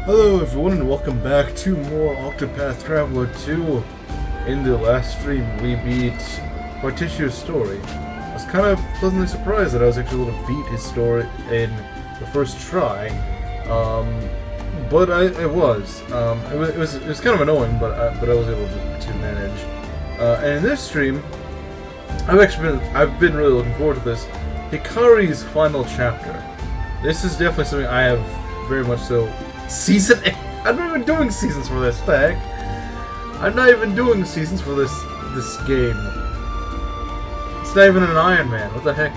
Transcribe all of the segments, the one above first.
Hello everyone and welcome back to more Octopath Traveler 2. In the last stream we beat Partitio's story. I was kind of pleasantly surprised that I was actually able to beat his story in the first try. But it was kind of annoying, but I was able to manage. And in this stream, I've been really looking forward to this. Hikari's final chapter. This is definitely something I have very much so. Season 8? I'm not even doing seasons for this, heck. I'm not even doing seasons for this game. It's not even an Iron Man, what the heck?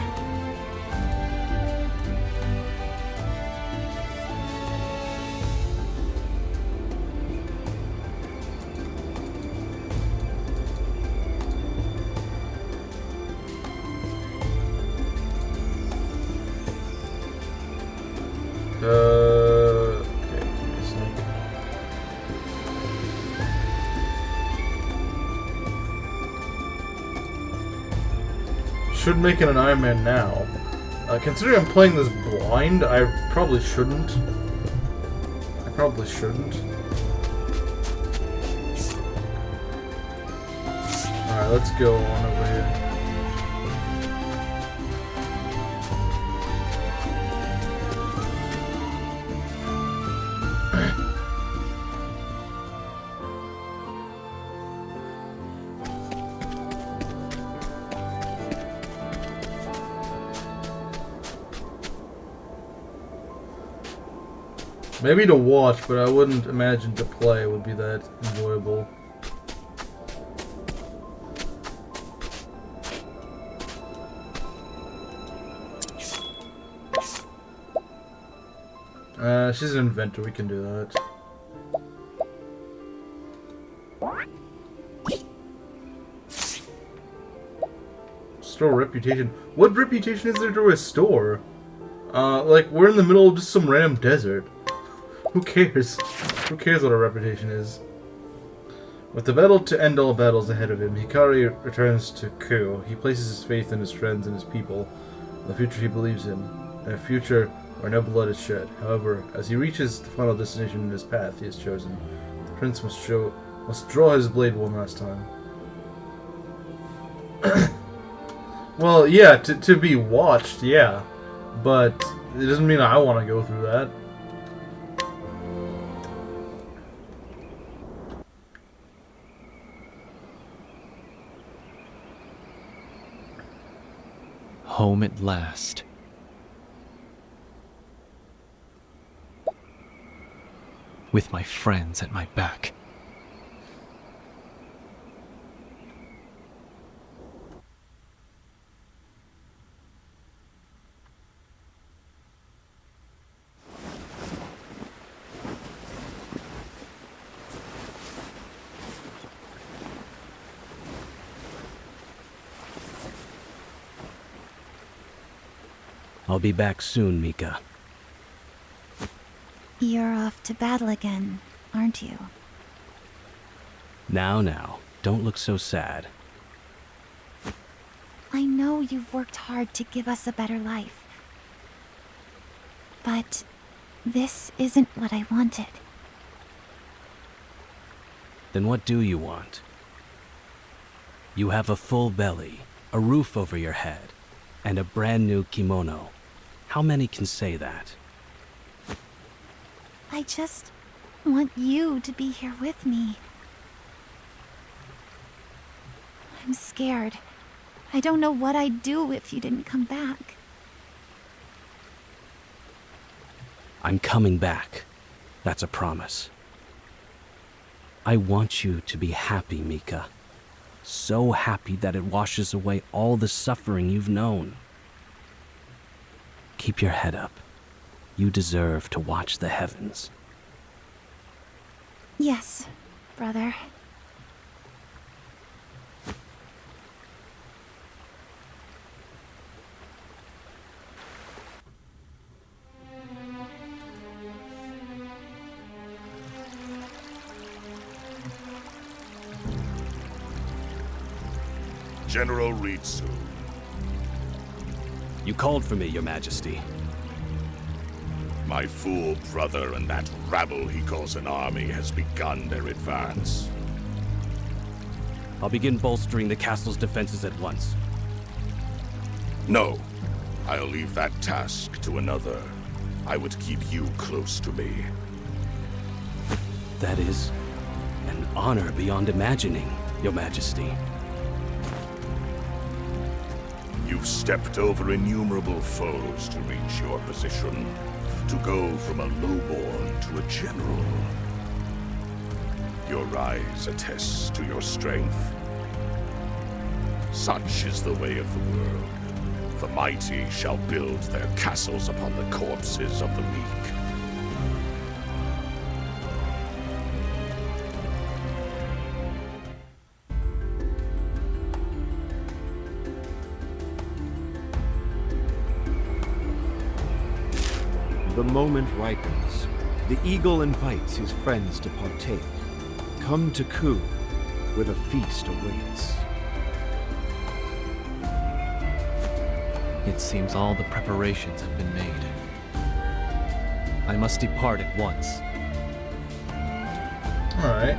Should make it an Iron Man now. Considering I'm playing this blind, I probably shouldn't. Alright, let's go on over here. Maybe to watch, but I wouldn't imagine to play would be that enjoyable. She's an inventor, we can do that. Store reputation. What reputation is there to restore? Like, we're in the middle of just some random desert. Who cares? Who cares what our reputation is? With the battle to end all battles ahead of him, Hikari returns to Ku. He places his faith in his friends and his people, the future he believes in, and a future where no blood is shed. However, as he reaches the final destination in his path he has chosen, the prince must draw his blade one last time. Well, yeah, to be watched, yeah, but it doesn't mean I want to go through that. Home at last. With my friends at my back. I'll be back soon, Mika. You're off to battle again, aren't you? Now, don't look so sad. I know you've worked hard to give us a better life. But this isn't what I wanted. Then what do you want? You have a full belly, a roof over your head, and a brand new kimono. How many can say that? I just want you to be here with me. I'm scared. I don't know what I'd do if you didn't come back. I'm coming back. That's a promise. I want you to be happy, Mika. So happy that it washes away all the suffering you've known. Keep your head up. You deserve to watch the heavens. Yes, brother. General Ritsu. You called for me, Your Majesty. My fool brother and that rabble he calls an army has begun their advance. I'll begin bolstering the castle's defenses at once. No, I'll leave that task to another. I would keep you close to me. That is an honor beyond imagining, Your Majesty. You've stepped over innumerable foes to reach your position, to go from a lowborn to a general. Your rise attests to your strength. Such is the way of the world. The mighty shall build their castles upon the corpses of the weak. The moment ripens. The eagle invites his friends to partake. Come to Ku, where the feast awaits. It seems all the preparations have been made. I must depart at once. Alright.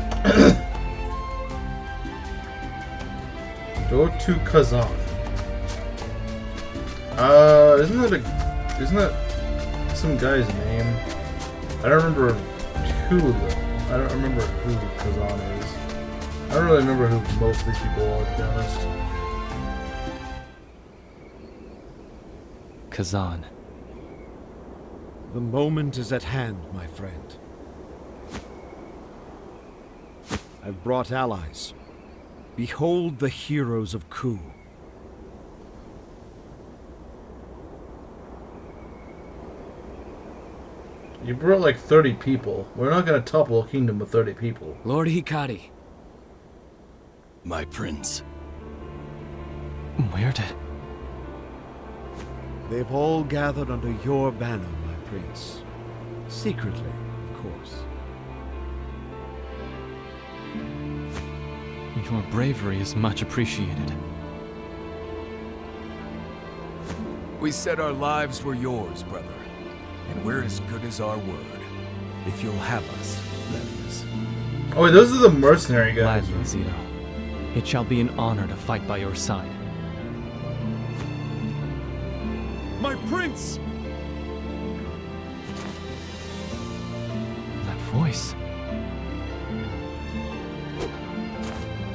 Go to Kazan. Isn't that some guy's name? I don't remember I don't remember who Kazan is. I don't really remember who most of these people are, to be honest. Kazan. The moment is at hand, my friend. I've brought allies. Behold the heroes of Ku. You brought like 30 people. We're not gonna topple a kingdom with 30 people. Lord Hikari. My prince. Where did... They've all gathered under your banner, my prince. Secretly, of course. Your bravery is much appreciated. We said our lives were yours, brother. And we're as good as our word. If you'll have us, that is. Oh wait, those are the mercenary guys. Gladly, Zito. It shall be an honor to fight by your side. My prince! That voice.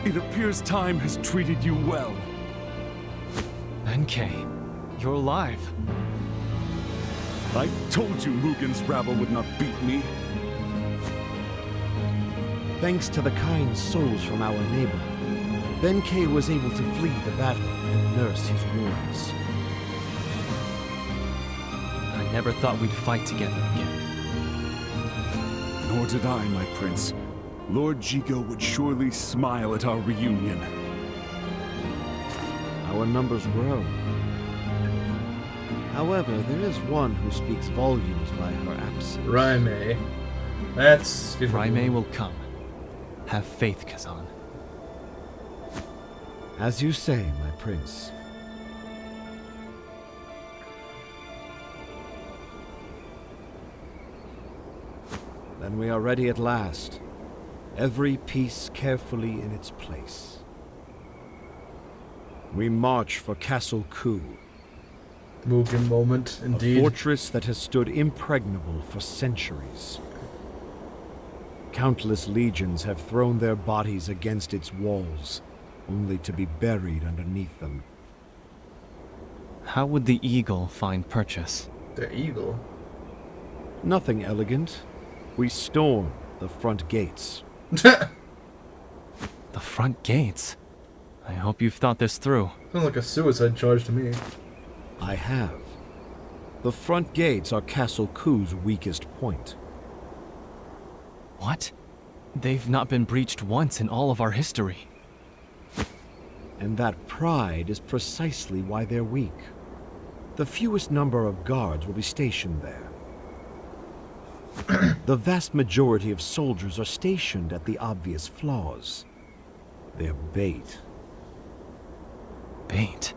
It appears time has treated you well. NK, you're alive. I told you Mugen's rabble would not beat me. Thanks to the kind souls from our neighbor, Benkei was able to flee the battle and nurse his wounds. I never thought we'd fight together again. Nor did I, my prince. Lord Jigo would surely smile at our reunion. Our numbers grow. However, there is one who speaks volumes by her absence. Raime. That's... Raime will come. Have faith, Kazan. As you say, my prince. Then we are ready at last. Every piece carefully in its place. We march for Castle Ku. Mugen moment, indeed. A fortress that has stood impregnable for centuries. Countless legions have thrown their bodies against its walls, only to be buried underneath them. How would the eagle find purchase? The eagle? Nothing elegant. We storm the front gates. The front gates? I hope you've thought this through. Sounds like a suicide charge to me. I have. The front gates are Castle Ku's weakest point. What? They've not been breached once in all of our history. And that pride is precisely why they're weak. The fewest number of guards will be stationed there. The vast majority of soldiers are stationed at the obvious flaws. They're bait. Bait?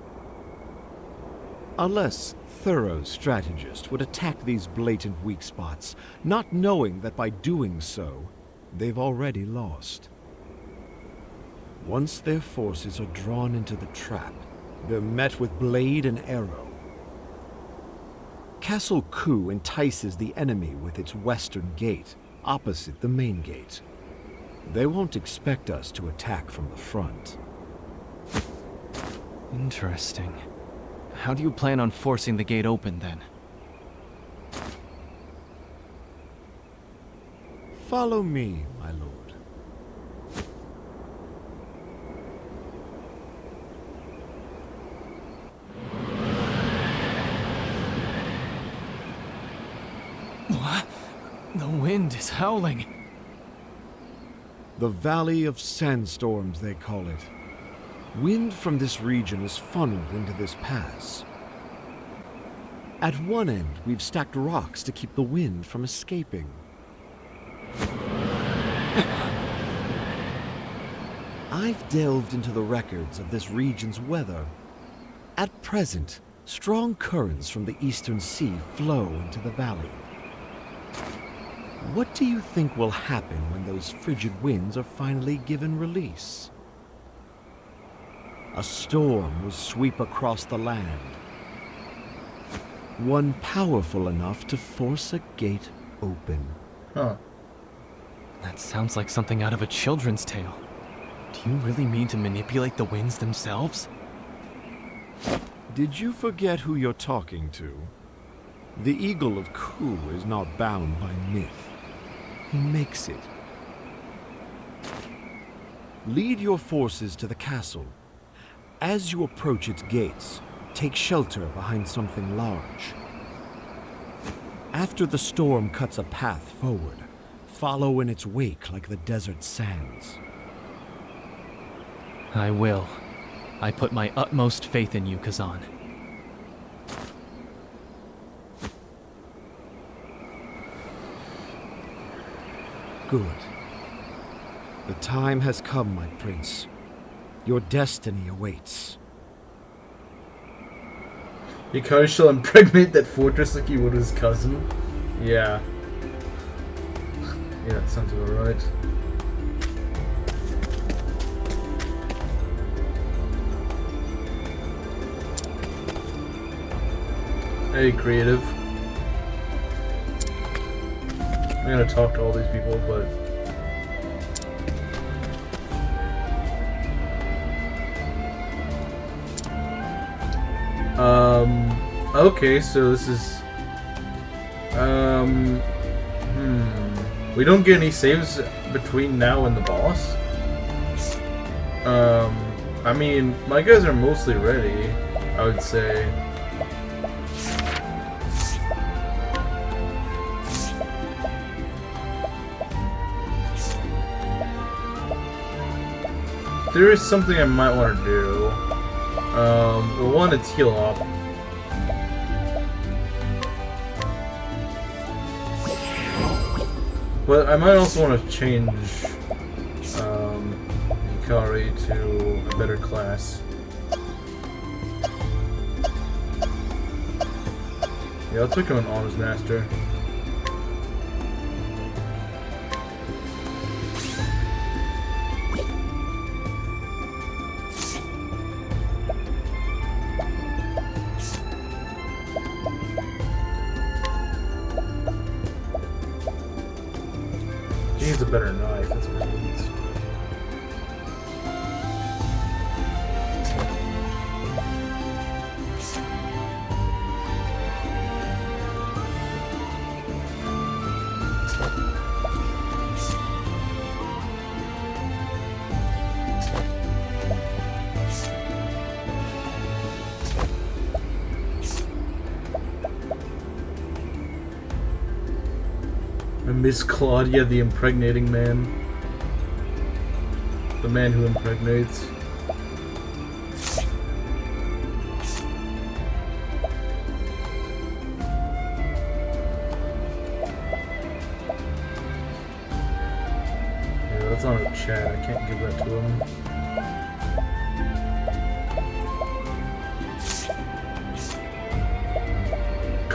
A less thorough strategist would attack these blatant weak spots, not knowing that by doing so, they've already lost. Once their forces are drawn into the trap, they're met with blade and arrow. Castle Ku entices the enemy with its western gate, opposite the main gate. They won't expect us to attack from the front. Interesting. How do you plan on forcing the gate open, then? Follow me, my lord. What? The wind is howling. The Valley of Sandstorms, they call it. Wind from this region is funneled into this pass. At one end, we've stacked rocks to keep the wind from escaping. I've delved into the records of this region's weather. At present, strong currents from the eastern sea flow into the valley. What do you think will happen when those frigid winds are finally given release? A storm will sweep across the land. One powerful enough to force a gate open. Huh. That sounds like something out of a children's tale. Do you really mean to manipulate the winds themselves? Did you forget who you're talking to? The Eagle of Ku is not bound by myth. He makes it. Lead your forces to the castle. As you approach its gates, take shelter behind something large. After the storm cuts a path forward, follow in its wake like the desert sands. I will. I put my utmost faith in you, Kazan. Good. The time has come, my prince. Your destiny awaits. Hikari shall impregnate that fortress like he would his cousin. Yeah. Yeah, that sounds about right. Hey, creative. I'm gonna talk to all these people, but... Okay, so this is... We don't get any saves between now and the boss? I mean, my guys are mostly ready, I would say. There is something I might want to do. Well, one, it's heal up. But I might also want to change Hikari to a better class. Yeah, let's become an honors master. He needs a better knife, that's what he needs. Miss Claudia, the impregnating man. The man who impregnates. Yeah, that's on a chat. I can't give that to him.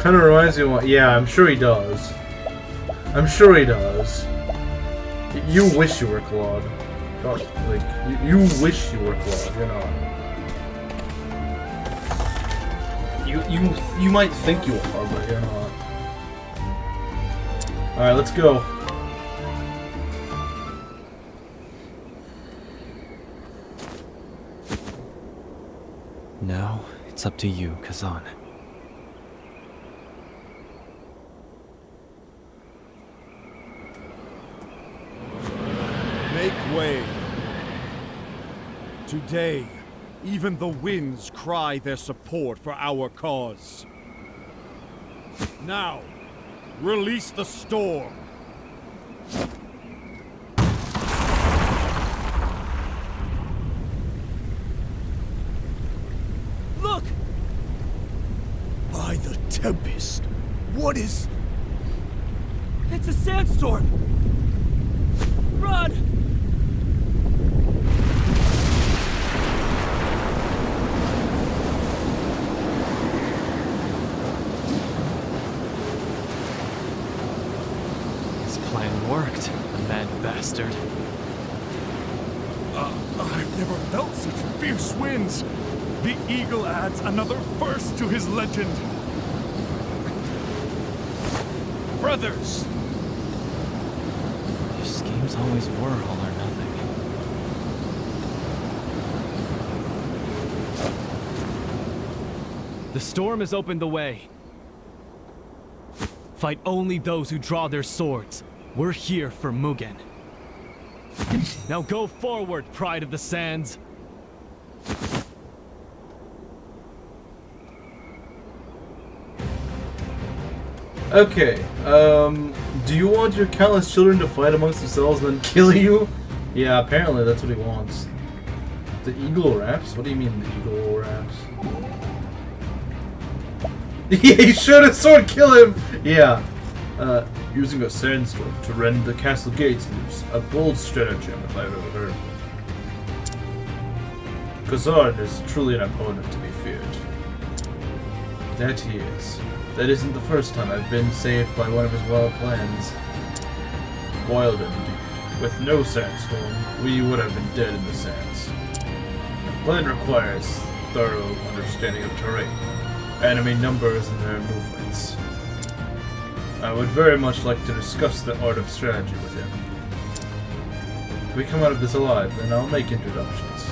Kind of reminds me of what. Yeah, I'm sure he does. I'm sure he does. You wish you were Claude. God, like, you wish you were Claude, you're not. You might think you are, but you're not. Alright, let's go. Now, it's up to you, Kazan. Make way. Today, even the winds cry their support for our cause. Now, release the storm. Look! By the Tempest! What is... It's a sandstorm! Run! His plan worked, the mad bastard. I've never felt such fierce winds. The eagle adds another verse to his legend. Brothers! Your schemes always were all or nothing. The storm has opened the way. Fight only those who draw their swords. We're here for Mugen. Now go forward, Pride of the Sands. Okay, do you want your countless children to fight amongst themselves and then kill you? Yeah, apparently that's what he wants. The eagle raps? What do you mean the eagle raps? Yeah, he showed his sword, kill him! Yeah. Using a sandstorm to rend the castle gates loose. A bold stratagem, if I've ever heard. Kazan is truly an opponent to be feared. That he is. That isn't the first time I've been saved by one of his wild plans. Wild indeed. With no sandstorm, we would have been dead in the sands. The plan requires thorough understanding of terrain, enemy numbers and their movements. I would very much like to discuss the art of strategy with him. If we come out of this alive, then I'll make introductions.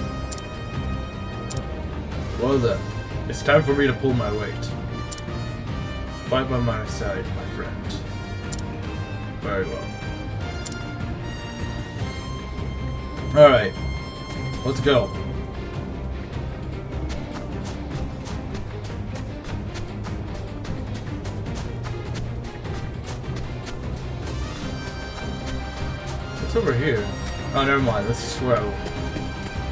Well then, it's time for me to pull my weight. Fight by my side, my friend. Very well. Alright. Let's go. What's over here? Oh, never mind. This is where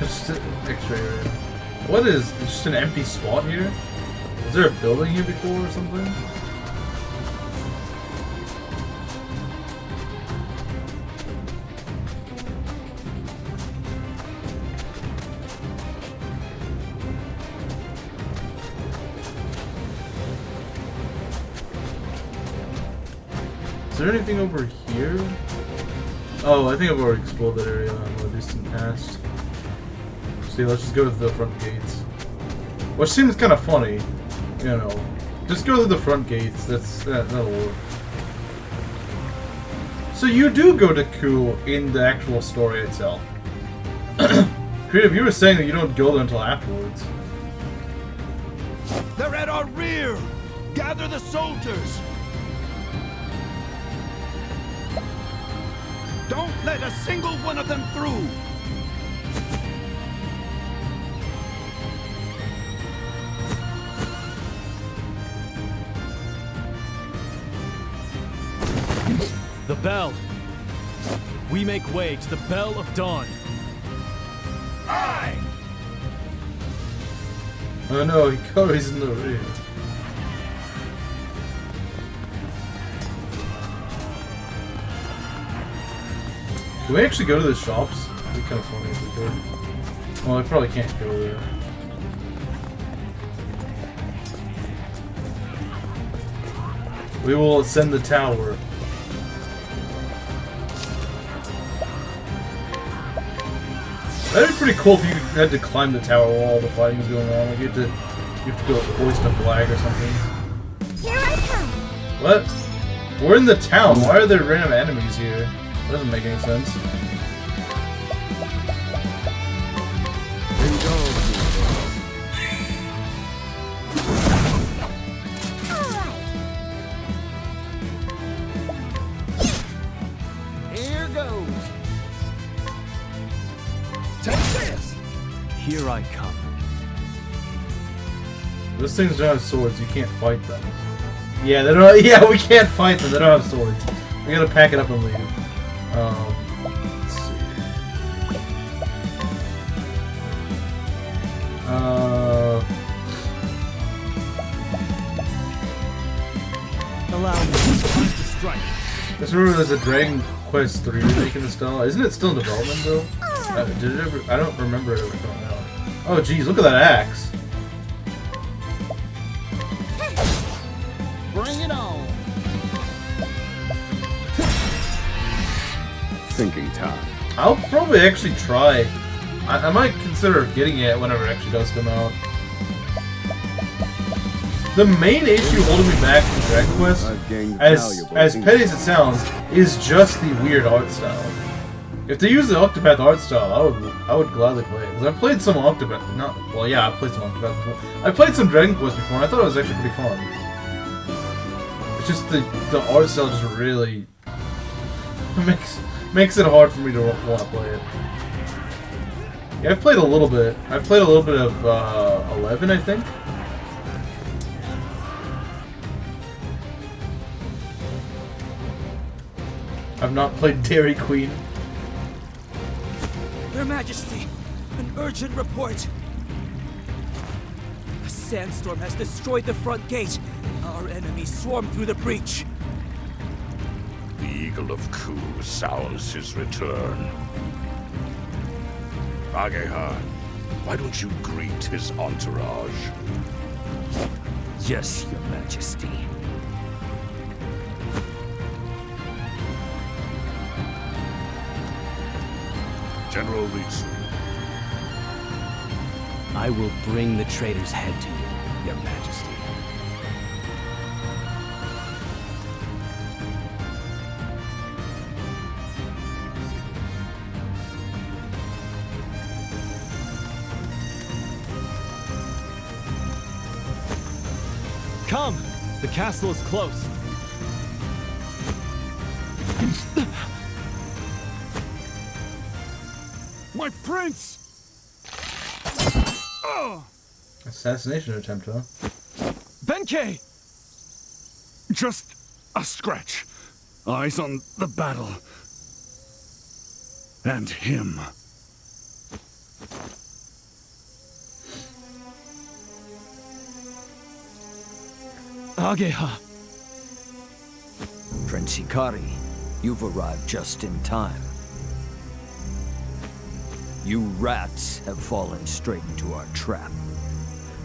it's just an X-ray area. What is... It's just an empty spot here? Was there a building here before or something? Is there anything over here? Oh, I think I've already explored that area in the distant past. See, let's just go to the front gates. Which seems kind of funny, you know. Just go to the front gates, that'll work. So you do go to Ku in the actual story itself. Creative, you were saying that you don't go there until afterwards. They're at our rear! Gather the soldiers! Don't let a single one of them through! The bell. We make way to the Bell of Dawn. Aye! Oh no, Hikari's in the rear. Can we actually go to the shops? It'd be kind of funny if we could. Well, I probably can't go there. We will ascend the tower. That'd be pretty cool if you had to climb the tower while all the fighting is going on. Like you have to go hoist a flag or something. Here I come. What? We're in the town. Why are there random enemies here? That doesn't make any sense. Here goes. Take this. Here I come. Those things don't have swords. You can't fight them. Yeah, they don't. Yeah, we can't fight them. They don't have swords. We gotta pack it up and leave. Let's see. Allow me. Time to strike. Just remember there's a Dragon Quest 3 remake in the style. Isn't it still in development though? Did it ever? I don't remember it ever coming out. Oh geez, look at that axe. Bring it on. Thinking time. I'll probably actually try. I might consider getting it whenever it actually does come out. The main issue holding me back from Dragon Quest, I've gained as valuable petty as it sounds, is just the weird art style. If they use the Octopath art style, I would gladly play it. Because I've played some Octopath, well yeah, I've played some Octopath before. I've played some Dragon Quest before, and I thought it was actually pretty fun. It's just the art style just really makes it hard for me to want to play it. Yeah, I've played a little bit. I've played a little bit of 11, I think. I've not played Dairy Queen. Your Majesty, an urgent report. A sandstorm has destroyed the front gate, and our enemies swarm through the breach. The Eagle of Ku sounds his return. Ageha, why don't you greet his entourage? Yes, Your Majesty. General Ritsu, I will bring the traitor's head to you, Your Majesty. Come! The castle is close. My prince! Oh! Assassination attempt, huh? Benkei! Just a scratch. Eyes on the battle. And him. Ageha. Prince Hikari, you've arrived just in time. You rats have fallen straight into our trap.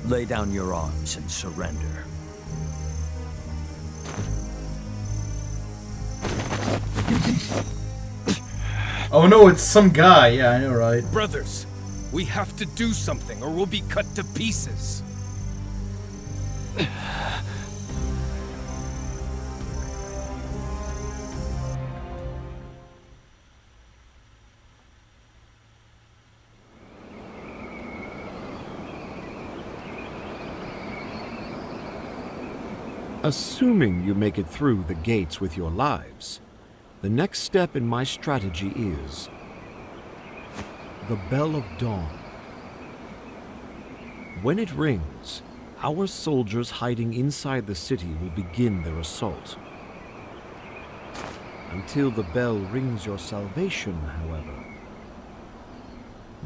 Lay down your arms and surrender. Oh no, it's some guy. Yeah, I know, right? Brothers, we have to do something or we'll be cut to pieces. Assuming you make it through the gates with your lives, the next step in my strategy is the Bell of Dawn. When it rings, our soldiers hiding inside the city will begin their assault. Until the bell rings your salvation, however,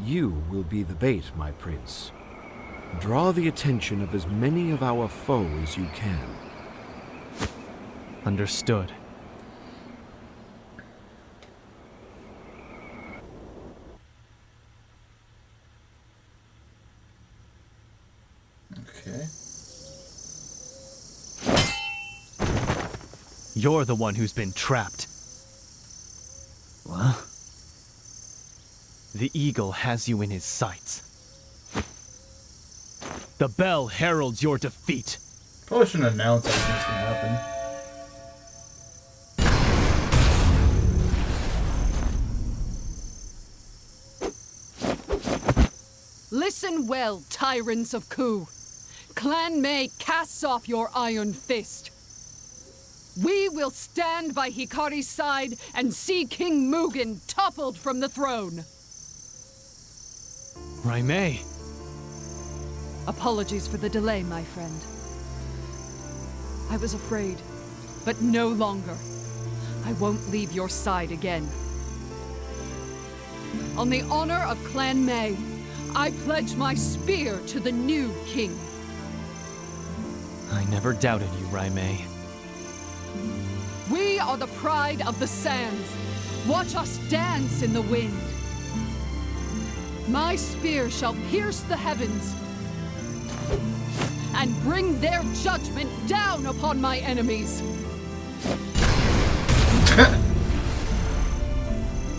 you will be the bait, my prince. Draw the attention of as many of our foe as you can. Understood. Okay. You're the one who's been trapped. What? The eagle has you in his sights. The bell heralds your defeat. Probably shouldn't announce everything's gonna happen. Listen well, tyrants of Ku. Clan Mei casts off your iron fist. We will stand by Hikari's side and see King Mugen toppled from the throne. Raimei. Apologies for the delay, my friend. I was afraid, but no longer. I won't leave your side again. On the honor of Clan Mei, I pledge my spear to the new king. I never doubted you, Raimei. We are the pride of the sands. Watch us dance in the wind. My spear shall pierce the heavens and bring their judgment down upon my enemies.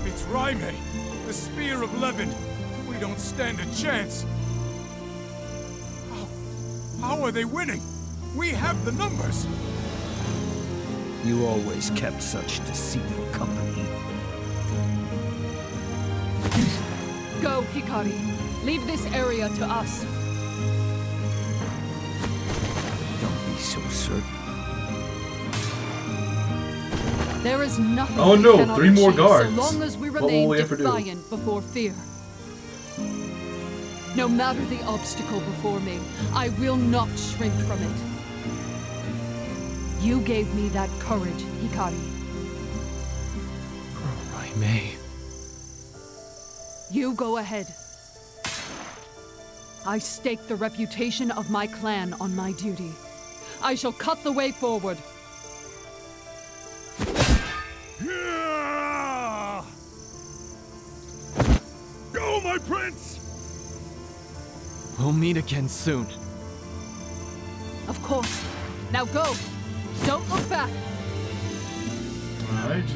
It's Raimei, the Spear of Levin. We don't stand a chance. How are they winning? We have the numbers. You always kept such deceitful company. Go, Hikari. Leave this area to us. Don't be so certain. There is nothing Oh we no, cannot 3 more achieve guards. so long as we What will remain we ever do? defiant before fear. No matter the obstacle before me, I will not shrink from it. You gave me that courage, Hikari. Raimei. You go ahead. I stake the reputation of my clan on my duty. I shall cut the way forward. Yeah! Go, my prince! We'll meet again soon. Of course. Now go. Don't look back. Alright.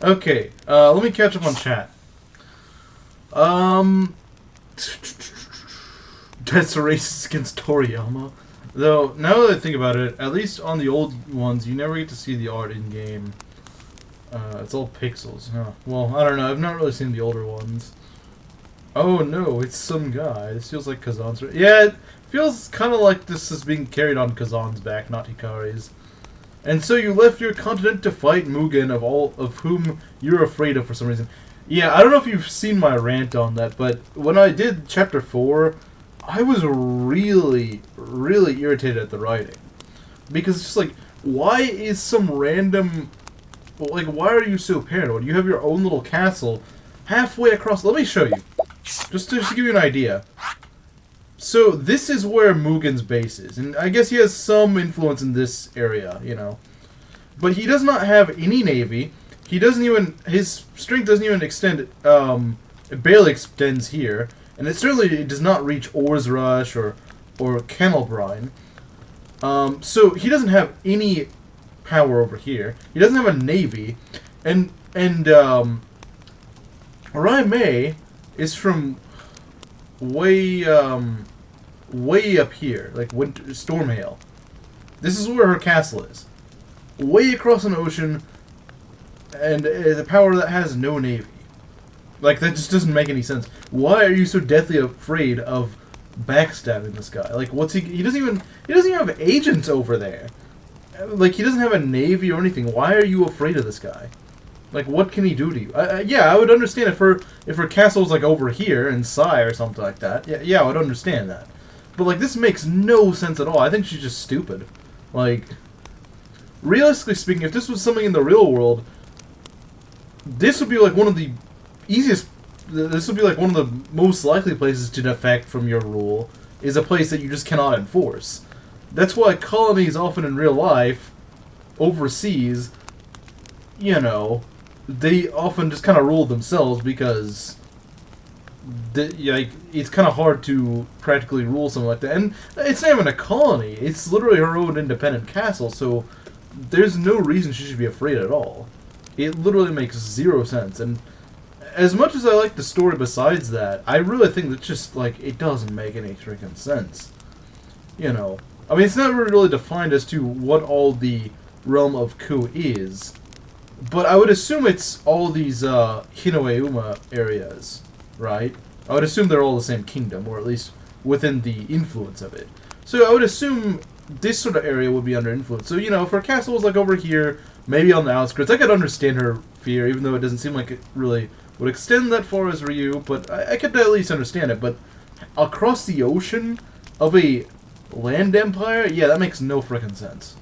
Okay, let me catch up on chat. That's a racist against Toriyama. Though, now that I think about it, at least on the old ones, you never get to see the art in-game. It's all pixels, huh? Well, I don't know, I've not really seen the older ones. Oh no, it's some guy. This feels like Kazan's... Yeah, it feels kind of like this is being carried on Kazan's back, not Hikari's. And so you left your continent to fight Mugen, of all of whom you're afraid of for some reason. Yeah, I don't know if you've seen my rant on that, but when I did Chapter 4, I was really, really irritated at the writing. Because it's just like, why is some random... Like, why are you so paranoid? You have your own little castle halfway across... Let me show you. Just to give you an idea. So, this is where Mugen's base is. And I guess he has some influence in this area, you know. But he does not have any navy. He doesn't even... His strength doesn't even extend... It barely extends here. And it certainly does not reach Or's Rush or Kennelbrine. So, he doesn't have any power over here. He doesn't have a navy. And Raimei is from way up here, like Stormhail. This is where her castle is. Way across an ocean, and the power that has no navy. Like, that just doesn't make any sense. Why are you so deathly afraid of backstabbing this guy? Like, what's he doesn't even have agents over there. Like, he doesn't have a navy or anything. Why are you afraid of this guy? Like, what can he do to you? Yeah, I would understand if her castle's, like, over here in Sai or something like that. Yeah, I would understand that. But, like, this makes no sense at all. I think she's just stupid. Like, realistically speaking, if this was something in the real world, this would be, like, one of the easiest... This would be, like, one of the most likely places to defect from your rule, is a place that you just cannot enforce. That's why colonies often in real life, overseas, you know... They often just kind of rule themselves because like it's kind of hard to practically rule something like that. And it's not even a colony; it's literally her own independent castle. So there's no reason she should be afraid at all. It literally makes zero sense. And as much as I like the story, besides that, I really think that just like it doesn't make any freaking sense. You know, I mean, it's never really defined as to what all the realm of Ku is. But I would assume it's all these Hinoeuma areas, right? I would assume they're all the same kingdom, or at least within the influence of it. So I would assume this sort of area would be under influence. So, you know, if her castle was like over here, maybe on the outskirts, I could understand her fear, even though it doesn't seem like it really would extend that far as Ryu, but I could at least understand it. But across the ocean of a land empire? Yeah, that makes no frickin' sense.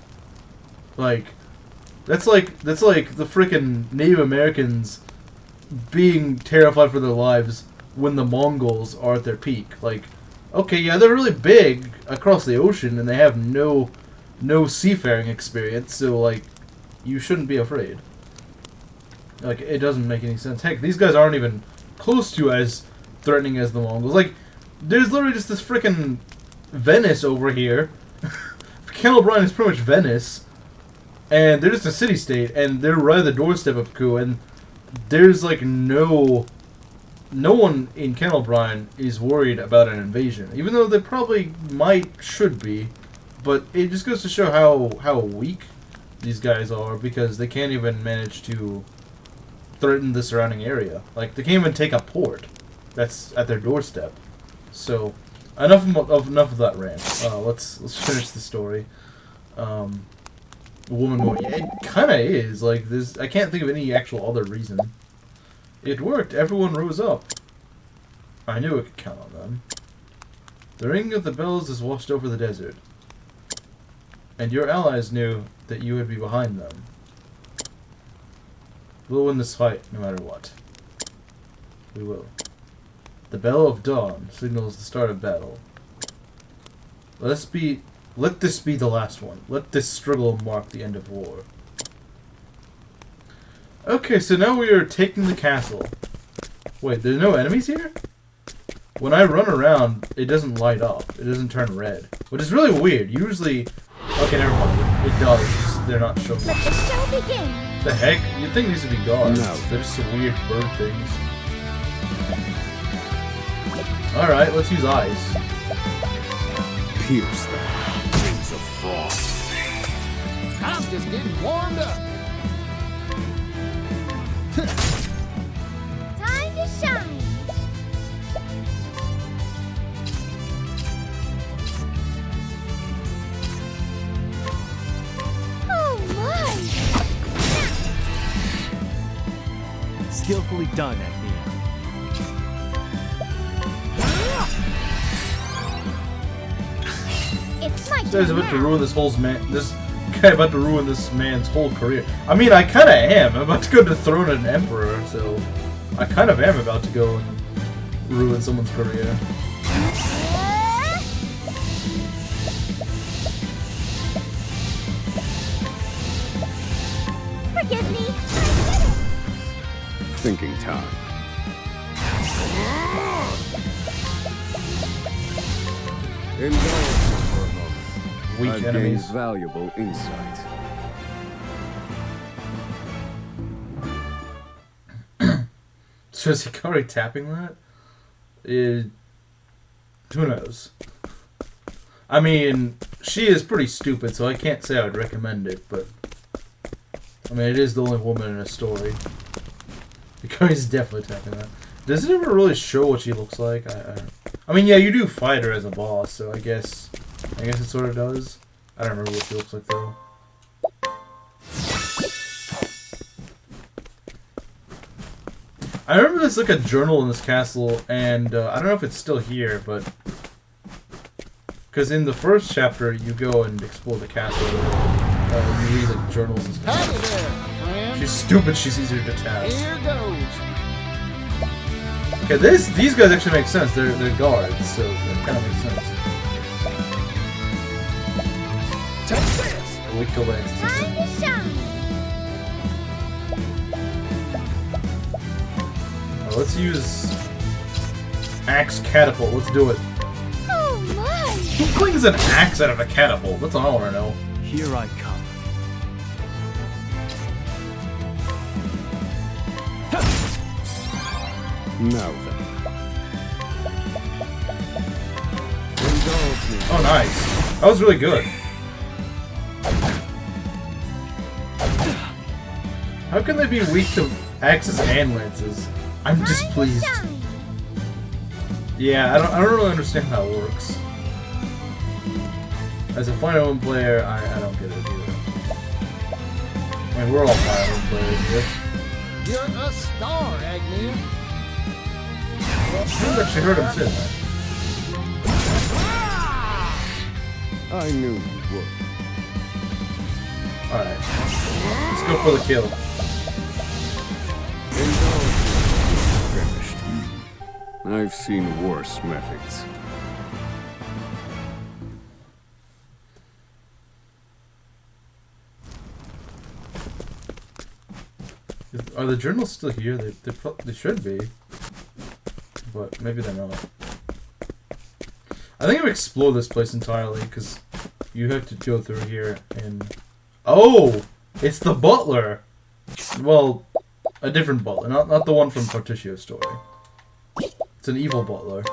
Like... That's like the frickin' Native Americans being terrified for their lives when the Mongols are at their peak. Like, okay, yeah, they're really big across the ocean and they have no seafaring experience, so like, you shouldn't be afraid. Like, it doesn't make any sense. Heck, these guys aren't even close to as threatening as the Mongols. Like, there's literally just this frickin' Venice over here. Ken O'Brien is pretty much Venice. And they're just a city-state, and they're right at the doorstep of Ku, and there's, like, no one in Ken O'Brien is worried about an invasion. Even though they probably should be, but it just goes to show how weak these guys are, because they can't even manage to threaten the surrounding area. Like, they can't even take a port that's at their doorstep. So, enough of that rant. Let's finish the story. Woman mode. Yeah, it kind of is. Like, this, I can't think of any actual other reason. It worked. Everyone rose up. I knew I could count on them. The ringing of the bells has washed over the desert. And your allies knew that you would be behind them. We'll win this fight, no matter what. We will. The bell of dawn signals the start of battle. Let this be the last one. Let this struggle mark the end of war. Okay, so now we are taking the castle. Wait, there's no enemies here? When I run around, it doesn't light up. It doesn't turn red. Which is really weird. Usually... Okay, never mind. It does. They're not showing Let the show begin! The heck? You'd think these would be guards. No. They're just some weird bird things. Alright, let's use eyes. Pierce them. Rings of frost. I'm just getting warmed up. Time to shine! Oh my! Skillfully done, Agnia. It's my This guy's turn about to now. ruin this guy about to ruin this man's whole career. I mean, I kind of am. I'm about to go dethrone an emperor, so I kind of am about to go and ruin someone's career. Forgive me. Thinking time. Indulge me for a moment. Weak I've enemies. gained valuable insight. So is Hikari tapping that? Who knows? I mean, she is pretty stupid, so I can't say I would recommend it, but... I mean, it is the only woman in a story. Hikari's definitely tapping that. Does it ever really show what she looks like? I mean, yeah, you do fight her as a boss, so I guess it sort of does. I don't remember what she looks like, though. I remember there's like a journal in this castle, and I don't know if it's still here, but... Because in the first chapter, you go and explore the castle, you read like journals and stuff. Howdy there, friend. She's stupid, she's easier to task. Here goes. Okay, these guys actually make sense. They're guards, so that kind of makes sense. Take this. Weak to lance. Time to shine! Let's use Axe catapult. Let's do it. Oh my! Who flings an axe out of a catapult? That's all I want to know. Here I come. Now then. Oh, nice. That was really good. How can they be weak to axes and lances? I'm displeased. Yeah, I don't really understand how it works. As a Fire Emblem player, I don't get it either. I mean, we're all Fire Emblem players here. You're a star, Agnew. I've actually heard him say that. I knew you would. Alright. Let's go for the kill. Finished. I've seen worse methods. Are the journals still here? They should be. But maybe they're not. I think I've explored this place entirely, because you have to go through here and... Oh! It's the butler! Well, a different butler, not the one from Partitio's story. It's an evil butler.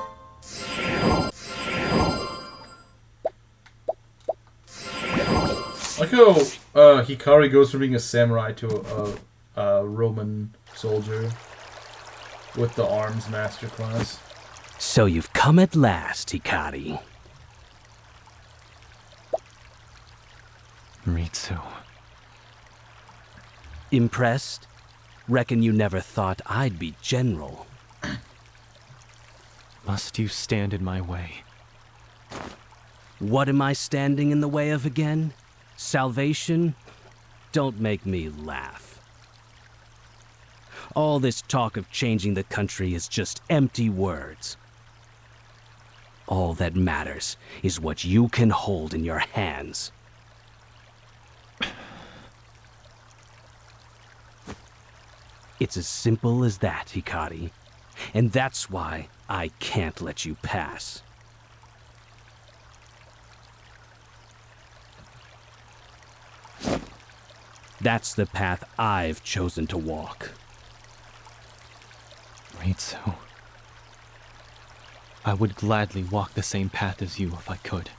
Like how Hikari goes from being a samurai to a Roman soldier with the arms masterclass. So you've come at last, Hikari. Ritsu. Impressed? Reckon you never thought I'd be general. Must you stand in my way? What am I standing in the way of again? Salvation? Don't make me laugh. All this talk of changing the country is just empty words. All that matters is what you can hold in your hands. It's as simple as that, Hikari. And that's why I can't let you pass. That's the path I've chosen to walk. Ritsu. I would gladly walk the same path as you if I could.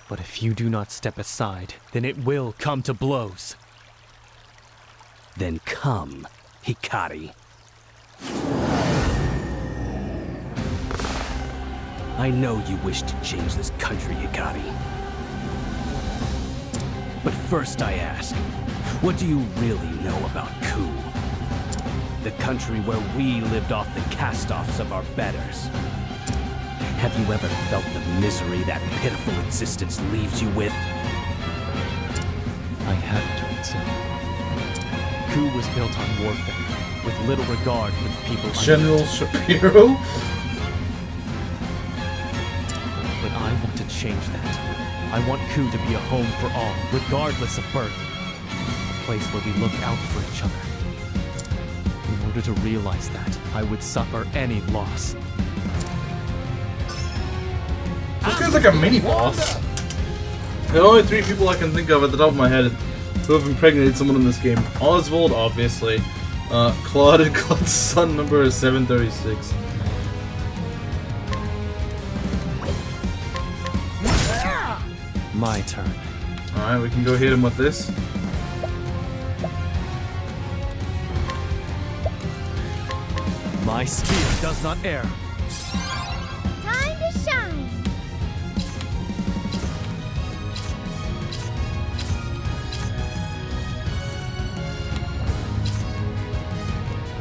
But if you do not step aside, then it will come to blows. Then come, Hikari. I know you wish to change this country, Hikari. But first I ask, what do you really know about Ku? The country where we lived off the cast-offs of our betters. Have you ever felt the misery that pitiful existence leaves you with? I haven't, Ritsu. Ku was built on warfare, with little regard for the people. General Shapiro? But I want to change that. I want Ku to be a home for all, regardless of birth. A place where we look out for each other. In order to realize that, I would suffer any loss. This guy's like a mini-boss. There are only 3 people I can think of at the top of my head who have impregnated someone in this game. Oswald, obviously. Claude and Claude's son number is 736. My turn. Alright, we can go hit him with this. My spear does not err. Time to shine.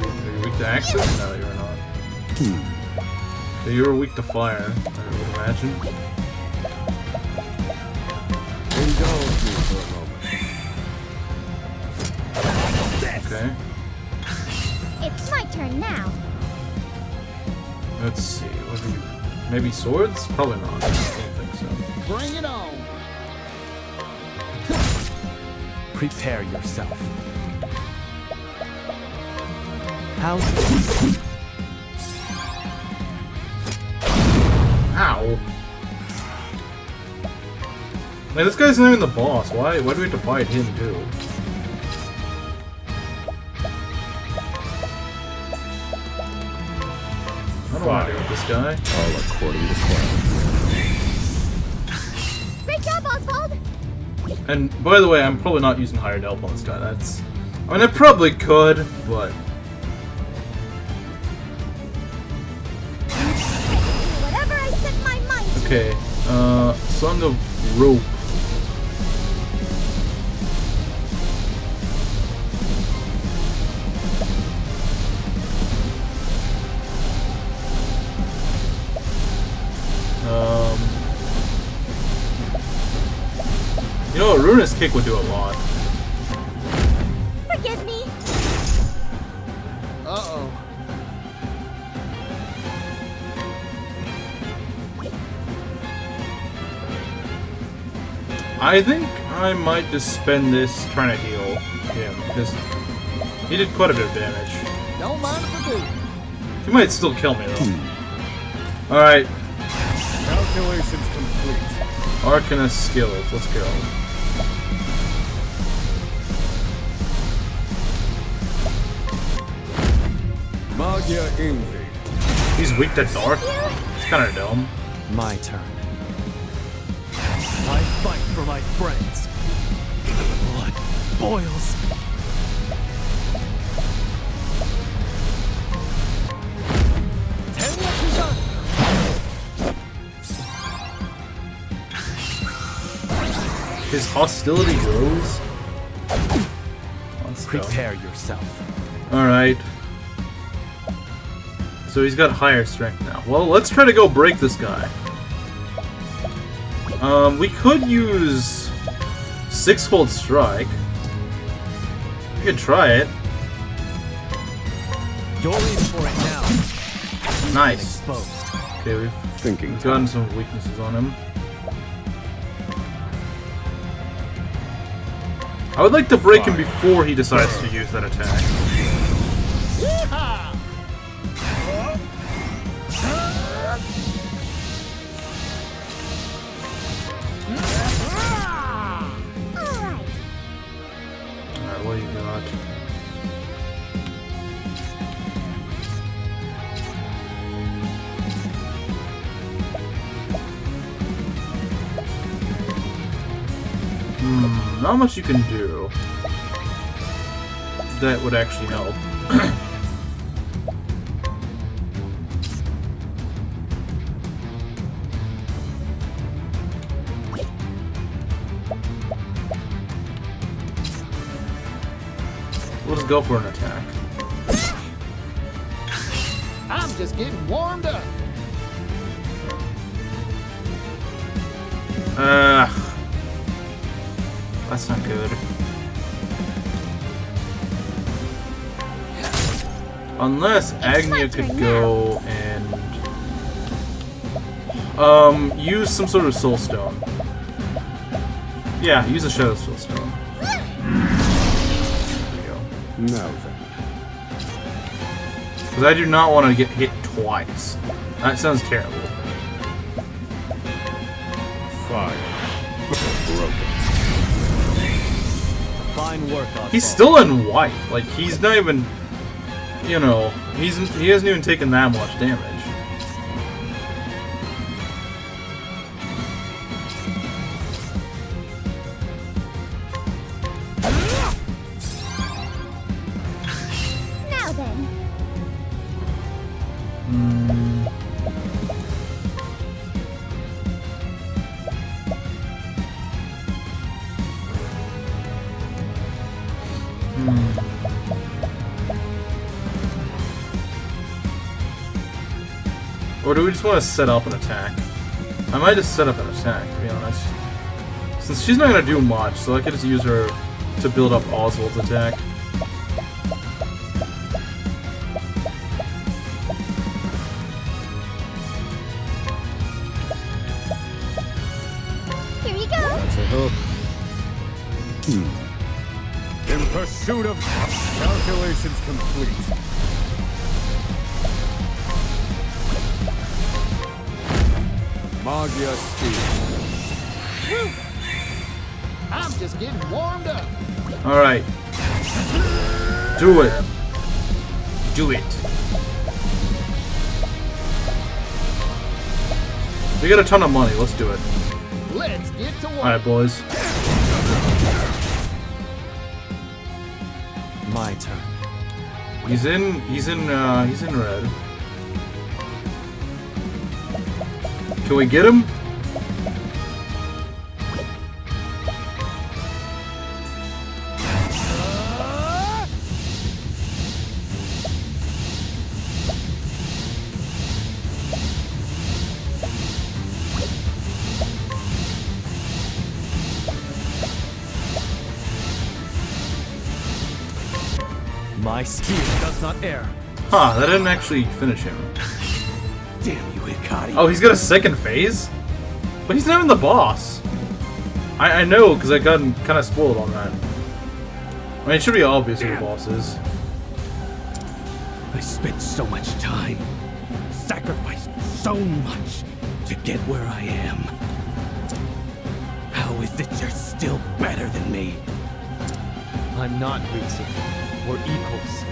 Are you weak to axes? No, you're not. So you're weak to fire, I would imagine. Indulge me for a moment. Okay. It's my turn now. Let's see. What do you? Maybe swords? Probably not. I don't think so. Bring it on. Prepare yourself. How's this? Ow. Man, this guy's not even the boss. Why do we have to fight him, too? I don't want to deal with this guy. All according to plan. Great job, Oswald! And, by the way, I'm probably not using hired help on this guy. That's... I mean, I probably could, but... Whatever I set my mind to. Okay, Song of Rope. You know, a Ruinous Kick would do a lot. Forgive me. Uh-oh. I think I might just spend this trying to heal him, because he did quite a bit of damage. Don't mind if I do. He might still kill me, though. Alright, Calculations complete. Arcanist skills, let's go. Magia Envy. He's weak to dark? It's kinda dumb. My turn. I fight for my friends. Blood boils. His hostility grows? Let's go. Prepare yourself. Alright. So he's got higher strength now. Well, let's try to go break this guy. We could use Six-Fold Strike. We could try it. You're in for it now. Nice. Exposed. Okay, we've Thinking. gotten some weaknesses on him. I would like to break him before he decides to use that attack. Alright, what do you got? Not much you can do that would actually help. We'll just go for an attack. I'm just getting warmed up. That's not good. Unless Agnia could go and use some sort of soul stone. Yeah, use a shadow soul stone. There we go. Now then. Because I do not want to get hit twice. That sounds terrible. Fire. Broken. Fine work, Oswald. He's still in white. Like, he's not even, you know, he hasn't even taken that much damage. Now then. Or do we just want to set up an attack? I might just set up an attack, to be honest. Since she's not going to do much, so I could just use her to build up Oswald's attack. Here you go. That's a hook. In pursuit of calculations complete. Magia Steel. I'm just getting warmed up. Alright. Do it. Do it. We got a ton of money. Let's do it. Let's get to work. Alright, boys. My turn. He's in red. Can we get him? My spear does not err. Huh, that didn't actually finish him. Damn you, Hikari. Oh, he's got a second phase? But he's not even the boss. I know, because I got kind of spoiled on that. I mean, it should be obvious who the boss is. I spent so much time, sacrificed so much to get where I am. How is it you're still better than me? I'm not, Ritsu. We're equals.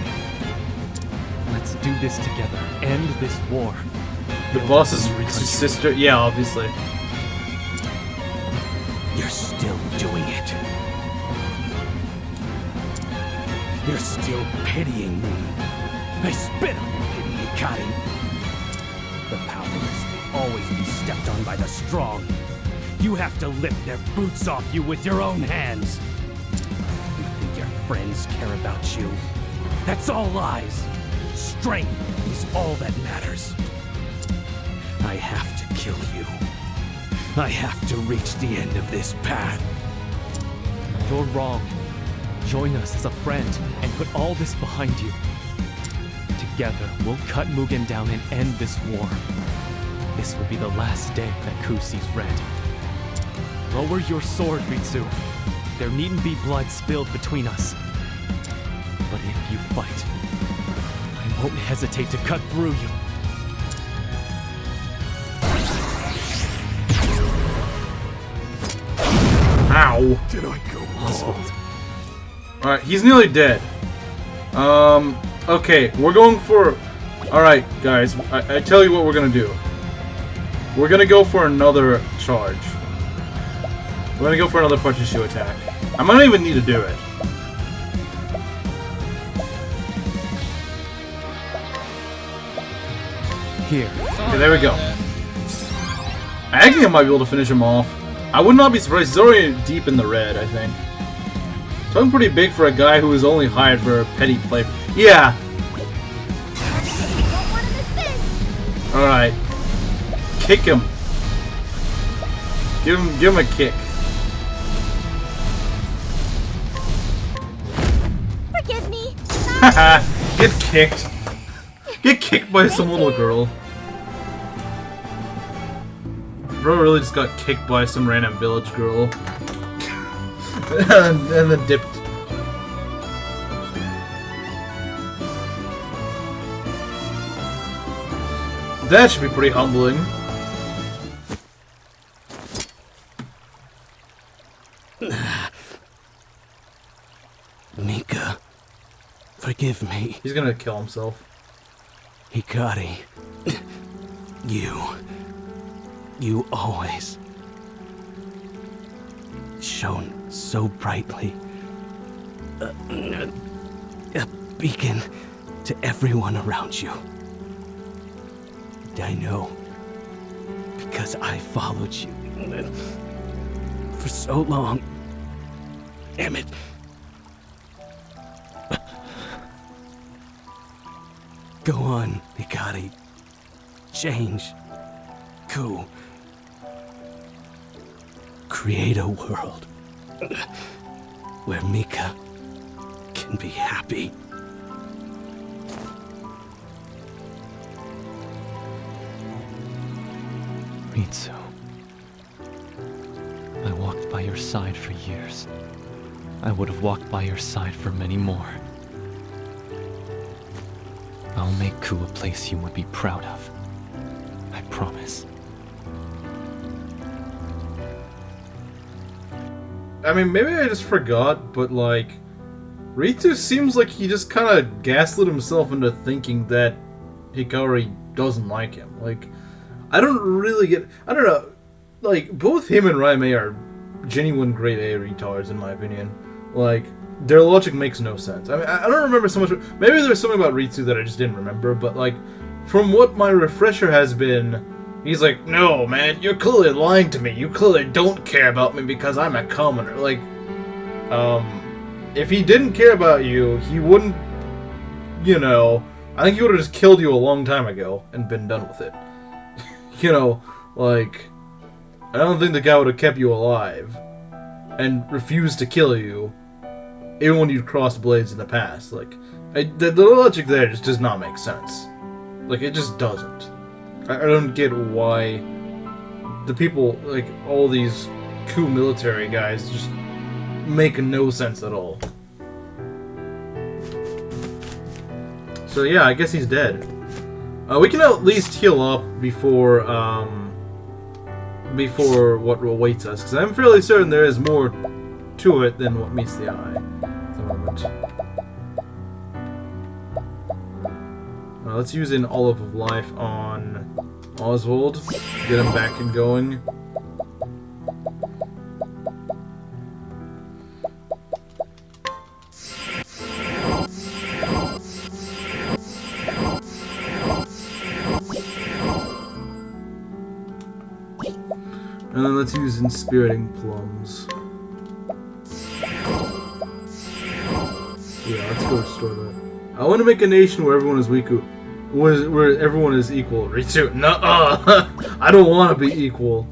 Let's do this together. End this war. The boss is his sister? Yeah, obviously. You're still doing it. You're still pitying me. I spit on your pity, Hikari. The powerless will always be stepped on by the strong. You have to lift their boots off you with your own hands. You think your friends care about you? That's all lies. Strength is all that matters. I have to kill you. I have to reach the end of this path. You're wrong. Join us as a friend and put all this behind you. Together, we'll cut Mugen down and end this war. This will be the last day that Ku sees red. Lower your sword, Ritsu. There needn't be blood spilled between us. But if you fight, I won't hesitate to cut through you. Ow. Did I go Oswald. Alright, he's nearly dead. Okay, we're going for... Alright, guys, I tell you what we're gonna do. We're gonna go for another charge. We're gonna go for another punch and shoe attack. I might not even need to do it. Here. Okay, there we go. I think I might be able to finish him off. I would not be surprised. He's already deep in the red, I think. Something pretty big for a guy who was only hired for a petty play. Yeah. Alright. Kick him. Give him a kick. Forgive me. Haha. Get kicked. Get kicked by some little girl. Bro really just got kicked by some random village girl. and then dipped. That should be pretty humbling. Mika, forgive me. He's gonna kill himself. Hikari, you always shone so brightly. A beacon to everyone around you. I know, because I followed you for so long. Damn it. Go on, Hikari. Change. Ku. Create a world where Mika can be happy. Ritsu. I walked by your side for years. I would have walked by your side for many more. I'll make Ku a place you would be proud of. I promise. I mean, maybe I just forgot, but like, Ritsu seems like he just kind of gaslit himself into thinking that Hikari doesn't like him. Like, I don't really get... I don't know. Like, both him and Raime are genuine grade A retards, in my opinion. Like, their logic makes no sense. I mean, I don't remember so much... Maybe there's something about Ritsu that I just didn't remember, but like, from what my refresher has been... He's like, no, man, you're clearly lying to me. You clearly don't care about me because I'm a commoner. Like, if he didn't care about you, he wouldn't, you know, I think he would have just killed you a long time ago and been done with it. You know, like, I don't think the guy would have kept you alive and refused to kill you even when you'd crossed blades in the past. Like, the logic there just does not make sense. Like, it just doesn't. I don't get why the people, like, all these coup military guys just make no sense at all. So yeah, I guess he's dead. We can at least heal up before what awaits us, because I'm fairly certain there is more to it than what meets the eye at the moment. Let's use an Olive of Life on Oswald. Get him back and going. And then let's use Inspiriting Plums. Yeah, let's go restore that. I want to make a nation where everyone is weak. Where everyone is equal. Ritsu, nuh-uh! I don't want to be equal.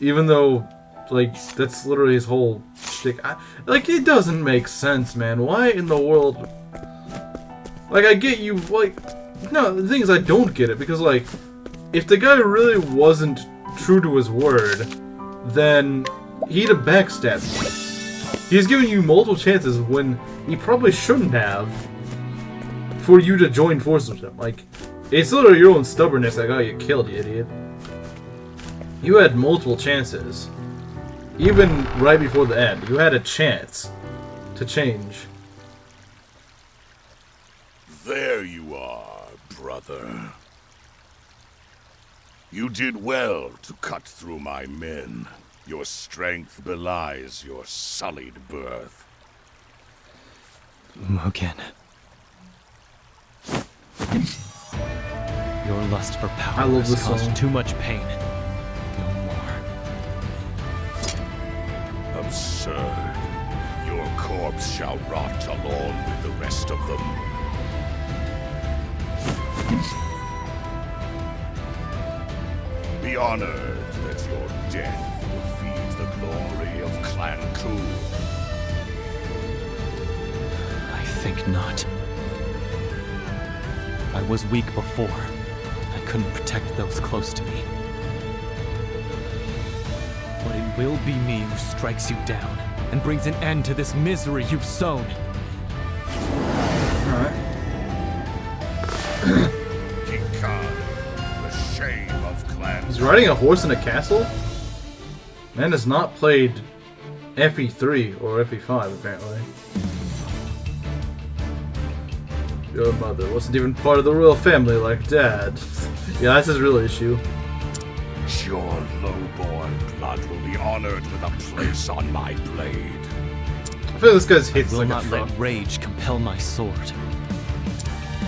Even though, like, that's literally his whole shtick. Like, it doesn't make sense, man. Why in the world... Like, I get you, like... No, the thing is, I don't get it, because, like, if the guy really wasn't true to his word, then he'd have backstabbed you. He's giving you multiple chances when he probably shouldn't have, for you to join forces with him. Like, it's literally your own stubbornness that got you killed, you idiot. You had multiple chances. Even right before the end, you had a chance to change. There you are, brother. You did well to cut through my men. Your strength belies your sullied birth. Mugen. Your lust for power has caused too much pain. No more. Absurd. Your corpse shall rot along with the rest of them. Be honored that your death will feed the glory of Clan Ku. I think not. I was weak before. I couldn't protect those close to me. But it will be me who strikes you down and brings an end to this misery you've sown. Alright. Hikari, the shame of Clan. He's riding a horse in a castle? Man has not played FE3 or FE5, apparently. Your mother wasn't even part of the royal family like Dad. Yeah, that's his real issue. Your low-born blood will be honored with a place on my blade. I feel this guy's hits I will like not let rage compel my sword.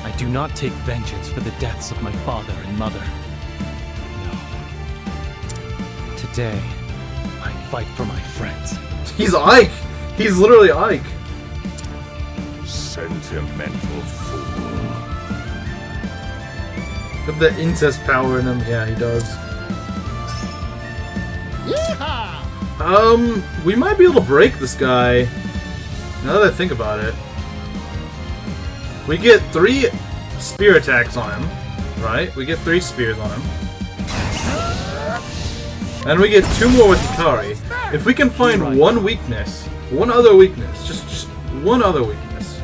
I do not take vengeance for the deaths of my father and mother. No. Today, I fight for my friends. He's Ike! He's literally Ike! Sentimental fool. Got that incest power in him. Yeah, he does. Yeehaw! We might be able to break this guy. Now that I think about it. We get 3 spear attacks on him. Right? We get 3 spears on him. And we get 2 more with Hikari. If we can find one weakness, one other weakness, just one other weakness,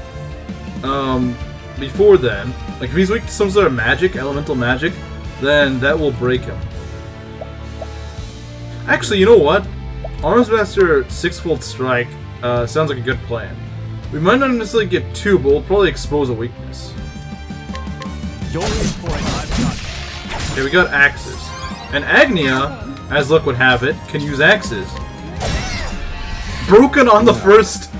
before then, like if he's weak to some sort of magic, elemental magic, then that will break him. Actually, you know what? Arms Master Sixfold Strike sounds like a good plan. We might not necessarily get 2, but we'll probably expose a weakness. You're in for it, I've got it. Okay, we got axes. And Agnia, as luck would have it, can use axes. Broken on the first...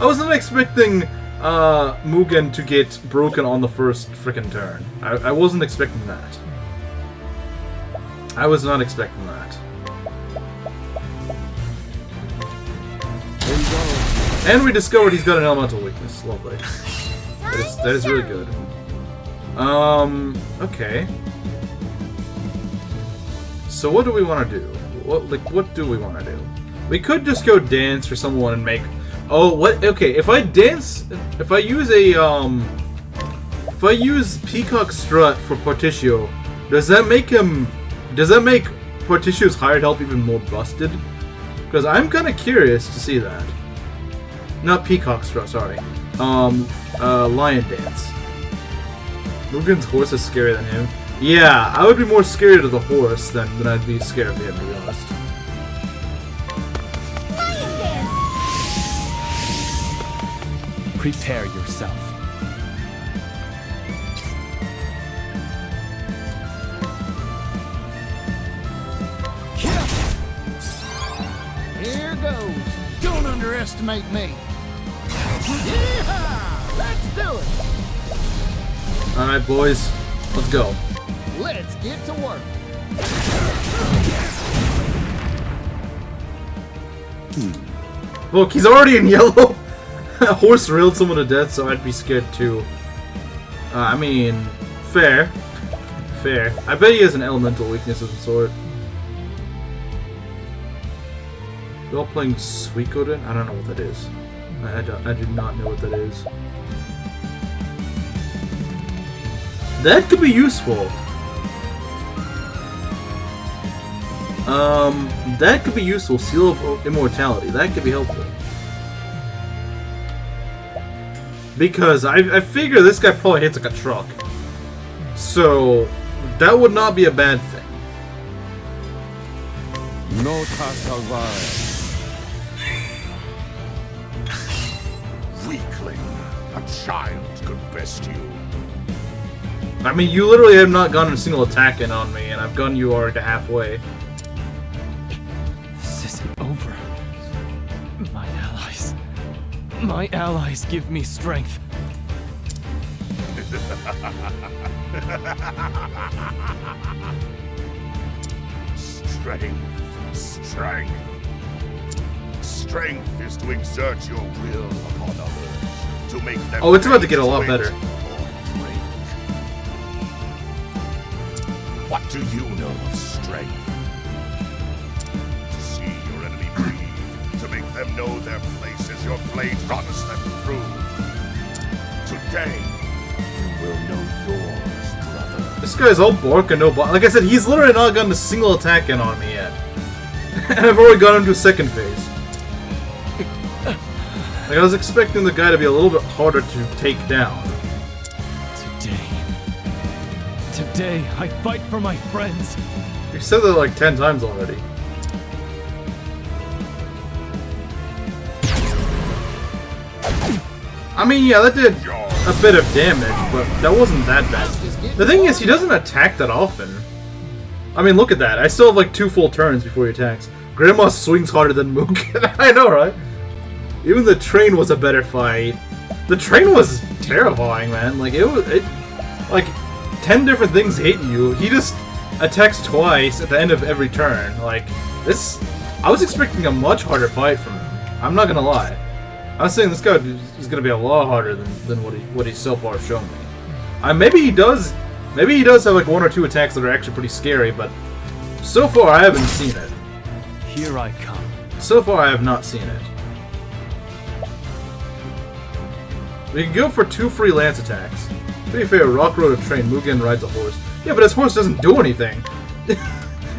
I wasn't expecting Mugen to get broken on the first frickin' turn. I wasn't expecting that. I was not expecting that. And we discovered he's got an elemental weakness. Lovely. That is really good. Okay. So what do we want to do? What do we want to do? We could just go dance for someone and make... Oh, what? Okay, if I dance... If I use a, If I use Peacock Strut for Porticio, does that make him... Does that make Porticio's hired help even more busted? Because I'm kind of curious to see that. Not Peacock Strut, sorry. Lion Dance. Mugen's horse is scarier than him. Yeah, I would be more scared of the horse than I'd be scared of him, to be honest. Prepare yourself. Here goes. Don't underestimate me. Yeehaw! Let's do it. Alright, boys. Let's go. Let's get to work. Look, he's already in yellow. A horse railed someone to death, so I'd be scared too. I mean, fair. Fair. I bet he has an elemental weakness of some sort. You're all playing Suikoden? I don't know what that is. I do not know what that is. That could be useful. That could be useful. Seal of Immortality. That could be helpful. Because I figure this guy probably hits like a truck. So, that would not be a bad thing. Nota salvare. Weakling. A child could best you. I mean, you literally have not gotten a single attack in on me, and I've gotten you already halfway. This isn't over. My allies give me strength. Strength. Strength is to exert your will upon others, to make them... Oh, it's about to get a lot better. What do you know of strength? To see your enemy breathe, to make them know their place as your blade runs them through. Today, you will know yours, brother. This guy's all bark and no bite. Like I said, he's literally not gotten a single attack in on me yet. And I've already got him to second phase. Like, I was expecting the guy to be a little bit harder to take down. Today, I fight for my friends. You said that like 10 times already. I mean, yeah, that did a bit of damage, but that wasn't that bad. The thing is, he doesn't attack that often. I mean, look at that. I still have like 2 full turns before he attacks. Grandma swings harder than Mugen. I know, right? Even the train was a better fight. The train was terrifying, man. Like, like, 10 different things hit you. He just attacks twice at the end of every turn. Like, this... I was expecting a much harder fight from him. I'm not gonna lie. I was saying this guy is gonna be a lot harder than what he's so far shown me. Maybe he does have like 1 or 2 attacks that are actually pretty scary, but so far I haven't seen it. Here I come. So far I have not seen it. We can go for 2 free lance attacks. To be fair, Rock rode a train, Mugen rides a horse. Yeah, but his horse doesn't do anything.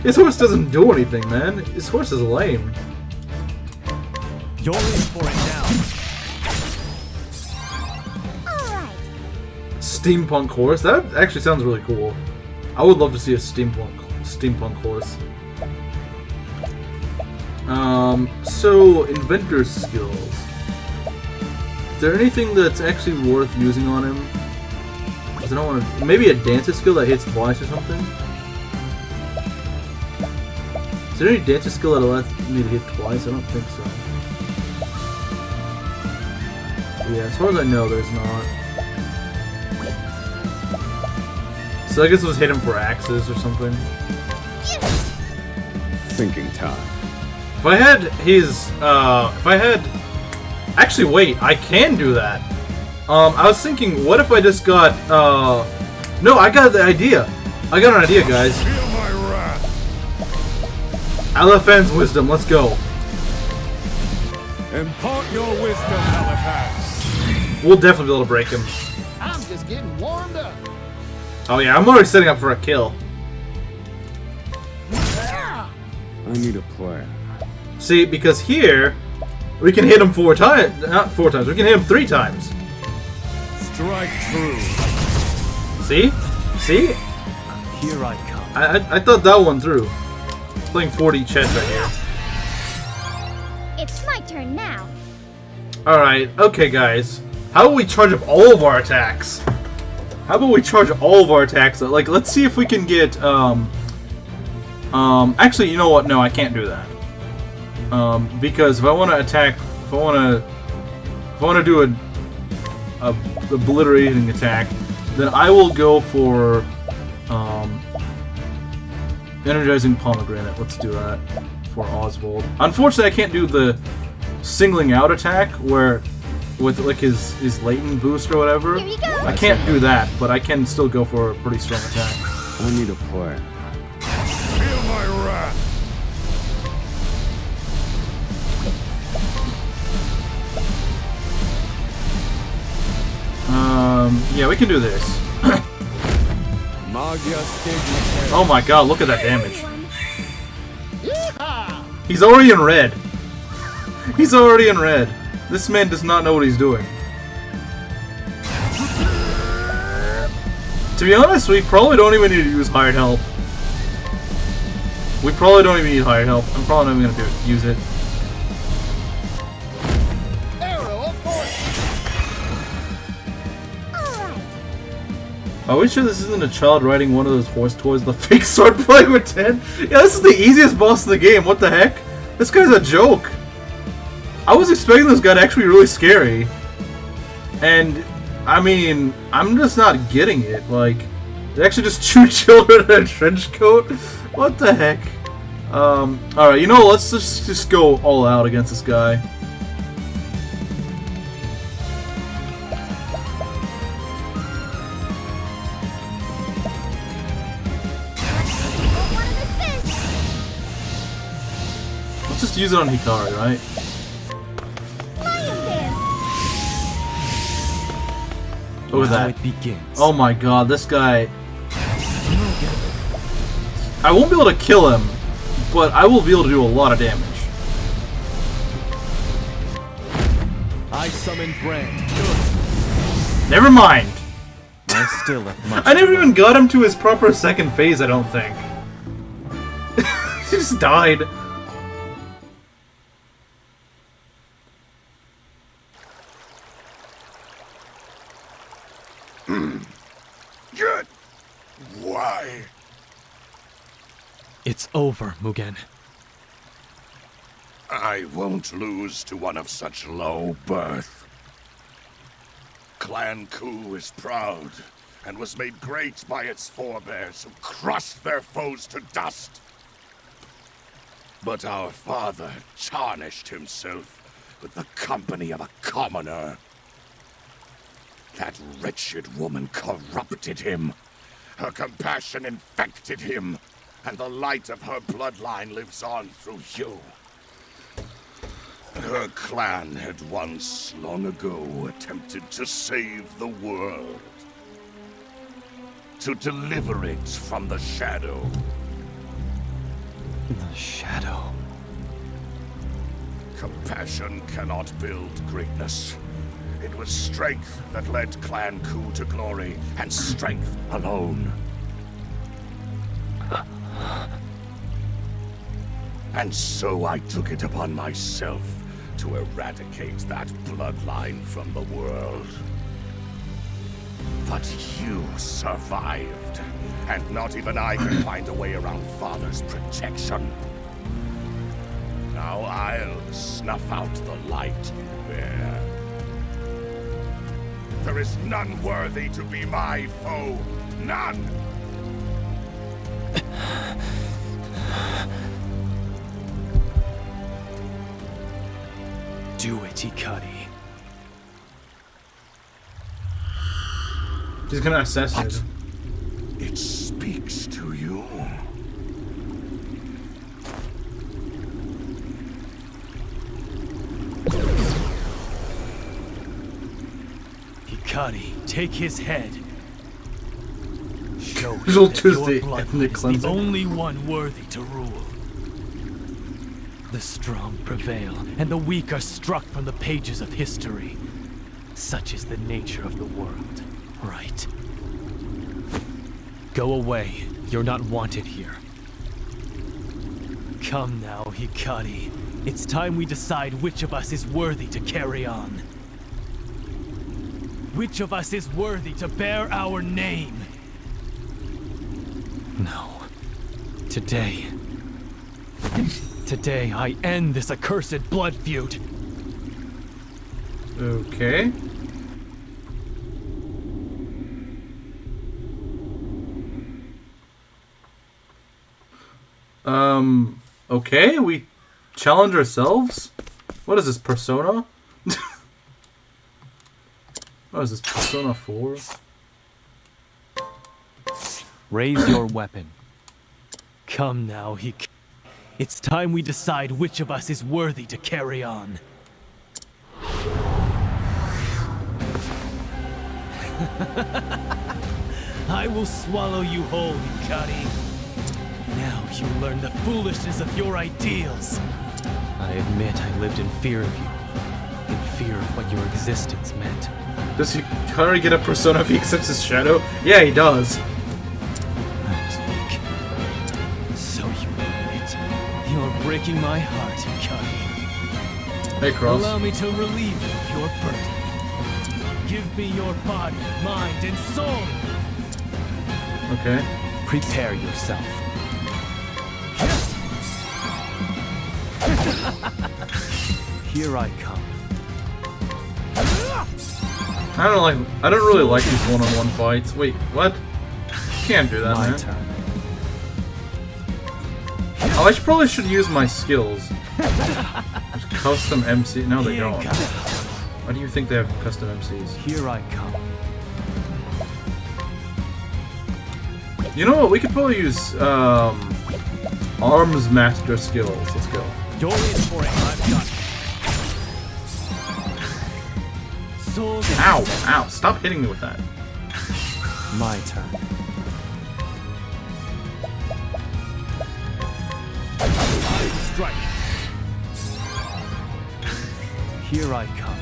His horse doesn't do anything, man. His horse is lame. You're in for it now. Steampunk horse? That actually sounds really cool. I would love to see a steampunk horse. So inventor skills. Is there anything that's actually worth using on him? 'Cause I don't want to. Maybe a dancer skill that hits twice or something. Is there any dancer skill that allows me to hit twice? I don't think so. Yeah, as far as I know, there's not. So I guess it was hit him for axes or something. Thinking time. If I had his, actually wait, I can do that. I was thinking, what if I just got, no, I got the idea. I got an idea, guys. Feel my wrath. Alaphan's wisdom, let's go. Impart your wisdom, Alaphan. We'll definitely be able to break him. I'm just getting warmed up. Oh yeah, I'm already setting up for a kill. I need a plan. See, because here, we can hit him 4 times, not 4 times, we can hit him 3 times. Strike true. See? See? Here I come. I thought that one through. Playing 4D chess right here. It's my turn now. Alright, okay guys. How about we charge up all of our attacks? How about we charge all of our attacks? Like, let's see if we can get, actually, you know what? No, I can't do that. Because if I want to attack, if I want to do a obliterating attack, then I will go for, energizing pomegranate. Let's do that for Oswald. Unfortunately, I can't do the singling out attack where, with like his latent boost or whatever. Here you go. I can't do that, but I can still go for a pretty strong attack. I need a plan. Feel my wrath. Yeah, we can do this. Magia stigma. Oh my god, look at that damage. Yeehaw! He's already in red. He's already in red. This man does not know what he's doing. To be honest, we probably don't even need to use hired help. We probably don't even need hired help. I'm probably not even gonna use it. Arrow of fortune. Are we sure this isn't a child riding one of those horse toys with a fake sword playing with 10? Yeah, this is the easiest boss in the game. What the heck? This guy's a joke. I was expecting this guy to actually be really scary. And, I mean, I'm just not getting it. Like, they actually just shoot children in a trench coat? What the heck? Alright, you know, let's just go all out against this guy. Let's just use it on Hikari, right? Look at that. It begins. Oh my god, this guy... I won't be able to kill him, but I will be able to do a lot of damage. I summon Brand. Never mind. I still have much. I never even got him to his proper second phase, I don't think. He just died. Good. Why? It's over, Mugen. I won't lose to one of such low birth. Clan Ku is proud, and was made great by its forebears who crushed their foes to dust. But our father tarnished himself with the company of a commoner. That wretched woman corrupted him. Her compassion infected him, and the light of her bloodline lives on through you. Her clan had once, long ago, attempted to save the world. To deliver it from the shadow. The shadow. Compassion cannot build greatness. It was strength that led Clan Ku to glory, and strength alone. And so I took it upon myself to eradicate that bloodline from the world. But you survived, and not even I could find a way around Father's protection. Now I'll snuff out the light you bear. There is none worthy to be my foe. None! Do it, Hikari. He's gonna assassinate him. It speaks to you. Hikari, take his head. Show He's all him that your Tuesday blood ethnic is cleansing. the only one worthy to rule. The strong prevail, and the weak are struck from the pages of history. Such is the nature of the world, right? Go away. You're not wanted here. Come now, Hikari. It's time we decide which of us is worthy to carry on. Which of us is worthy to bear our name? No. Today... Today, I end this accursed blood feud. Okay. Okay, we challenge ourselves? What is this, Persona? What is this, Persona 4? Raise your weapon. Come now, It's time we decide which of us is worthy to carry on. I will swallow you whole, Hikari. Now you learn the foolishness of your ideals. I admit I lived in fear of you. In fear of what your existence meant. Does Hikari get a persona if he accepts his shadow? Yeah, he does. I was weak. So you admit. You're breaking my heart, Hikari. Hey, Cross. Allow me to relieve you of your burden. Give me your body, mind, and soul. Okay. Prepare yourself. Here I come. I don't really like these one-on-one fights. Wait, what? Can't do that, My man. turn. Oh, I probably should use my skills. There's custom MC. No, they don't. Why do you think they have custom MCs? Here I come. You know what? We could probably use arms master skills. Let's go. You're in for it. I've got it. Ow! Ow! Stop hitting me with that. My turn. I strike. Here I come.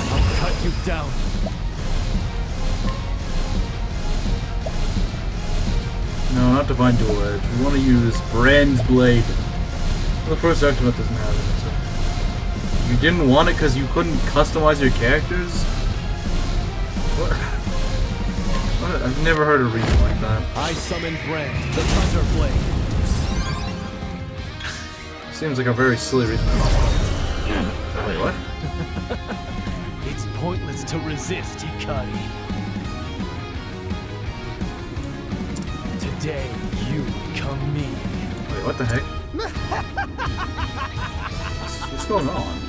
I'll cut you down. No, not Divine Dual Edge. We want to use Brand's Blade. Well, the first Octopath doesn't have it, so... You didn't want it because you couldn't customize your characters? What? What? I've never heard a reason like that. I summon Brand, the Thunder Blade. Seems like a very silly reason. Wait, what? It's pointless to resist, Hikari. Today, you become me. Wait, what the heck? What's going on?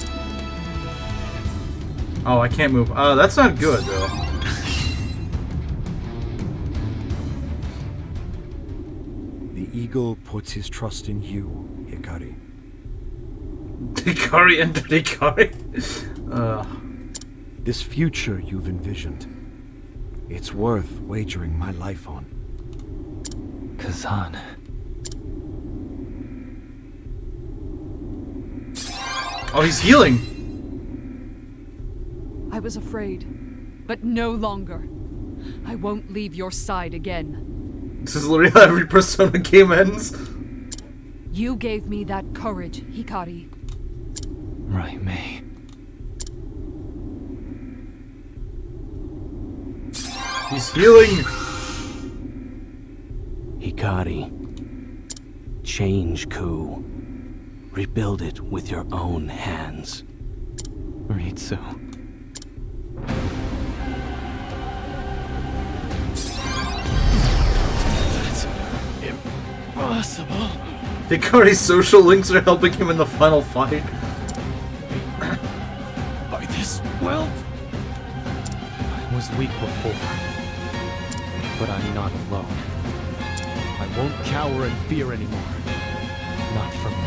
Oh, I can't move. That's not good, though. The eagle puts his trust in you, Hikari. Hikari entered Hikari? This future you've envisioned, it's worth wagering my life on. Kazan. Oh, he's healing! I was afraid, but no longer. I won't leave your side again. This is literally how every Persona game ends. You gave me that courage, Hikari. Right, May. He's healing! Hikari, change Ku. Rebuild it with your own hands. Ritsu. That's impossible. Hikari's social links are helping him in the final fight. By this wealth? I was weak before, but I'm not alone. I won't cower in fear anymore. Not from you.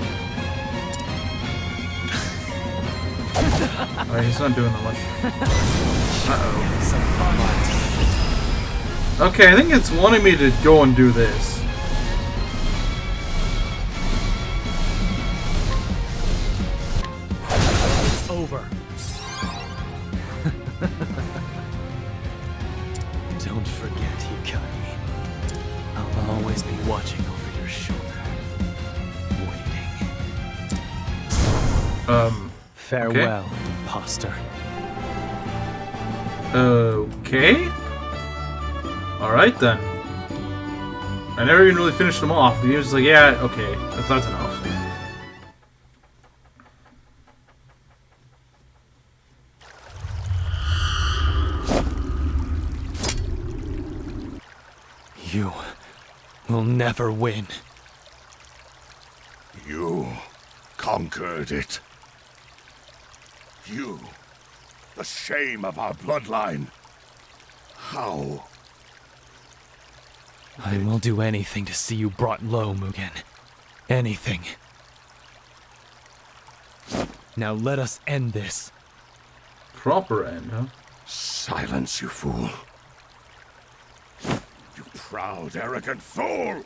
Alright, he's not doing that much. Uh-oh. Okay, I think it's wanting me to go and do this. It's over. Don't forget, Hikari. I'll always be watching over your shoulder. Waiting. Farewell, imposter. Okay. Alright then. I never even really finished them off. He was just like, yeah, okay, that's enough. You will never win. You conquered it. You, the shame of our bloodline. How? I will do anything to see you brought low, Mugen. Anything. Now let us end this. Proper end, huh? Silence, you fool. You proud, arrogant fool!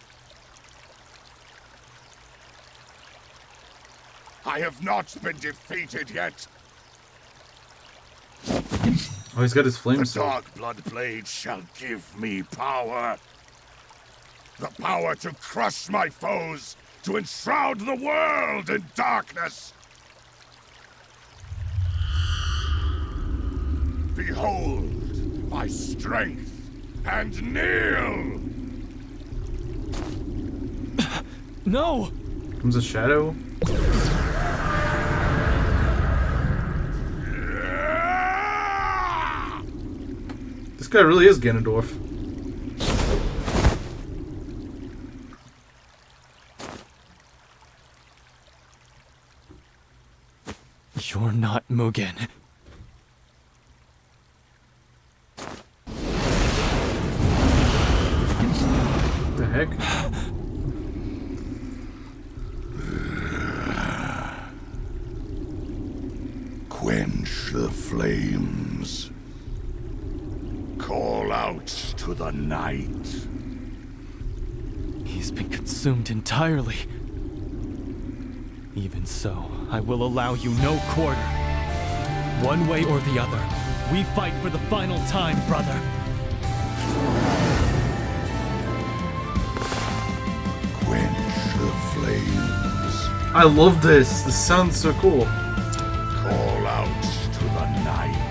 I have not been defeated yet. Oh, he's got his flame The sword. Dark Blood Blade shall give me power. The power to crush my foes, to enshroud the world in darkness. Behold my strength and kneel! No! Comes a shadow. This guy really is Ganondorf. You're not Mugen. What the heck? Quench the flames. Call out to the night. He's been consumed entirely. Even so, I will allow you no quarter. One way or the other, we fight for the final time, brother. Quench the flames. I love this. This sounds so cool. Call out to the night.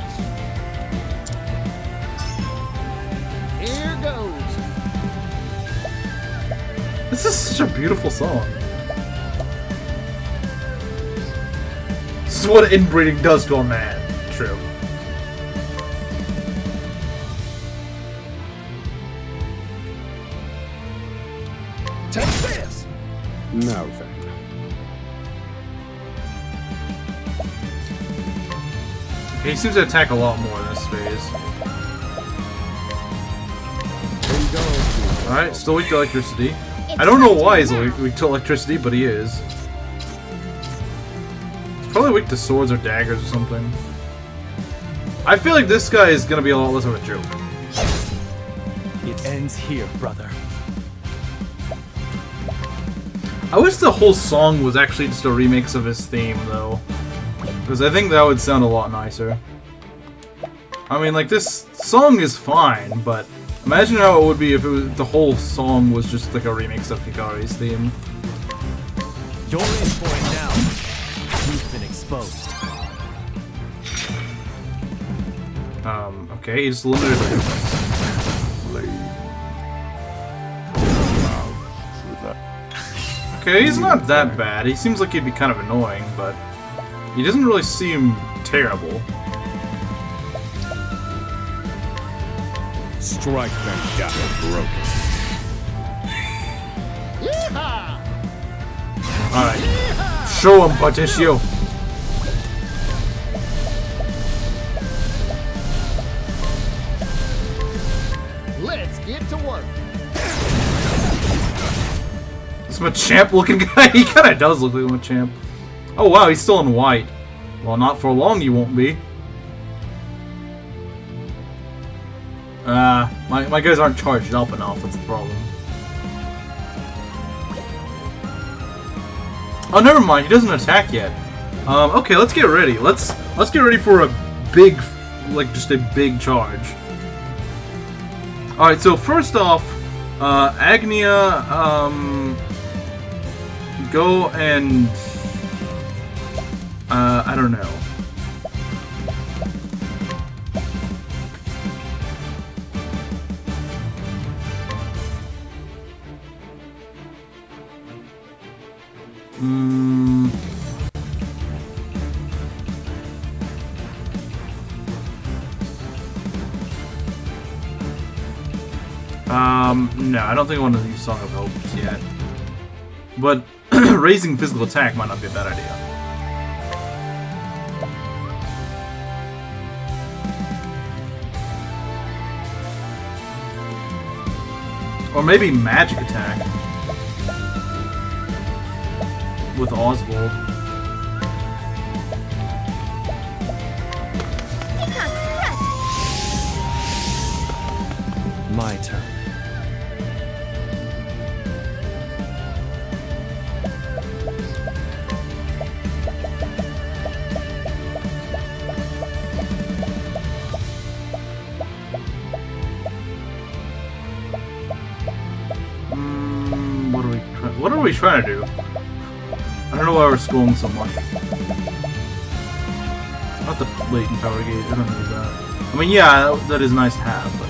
Here goes. This is such a beautiful song. This is what inbreeding does to a man. True. Take this. No, then. He seems to attack a lot more in this phase. Alright, still weak to electricity. I don't know why he's weak to electricity, but he is. He's probably weak to swords or daggers or something. I feel like this guy is gonna be a lot less of a joke. It ends here, brother. I wish the whole song was actually just a remix of his theme, though. Because I think that would sound a lot nicer. I mean, like, this song is fine, but imagine how it would be if the whole song was just like a remix of Hikari's theme. Door in for it now. You've been exposed. Okay, he's limited to Okay, he's not that bad. He seems like he'd be kind of annoying, but he doesn't really seem terrible. Strike them down, broken. Alright. Show him, Patricio. Let's get to work. This Machamp looking guy. He kind of does look like a Machamp. Oh wow, he's still in white. Well, not for long you won't be. My guys aren't charged up enough, that's the problem. Oh, never mind, he doesn't attack yet. Okay, let's get ready. Let's get ready for a big, like, just a big charge. Alright, so first off, Agnia, go and, I don't know. No, I don't think I want to use Song of Hope yet. But raising physical attack might not be a bad idea. Or maybe magic attack with Oswald. My turn. What are we trying to do? I don't know why we're schooling so much. Not the latent power gauge, I don't need that. I mean, yeah, that is nice to have, but...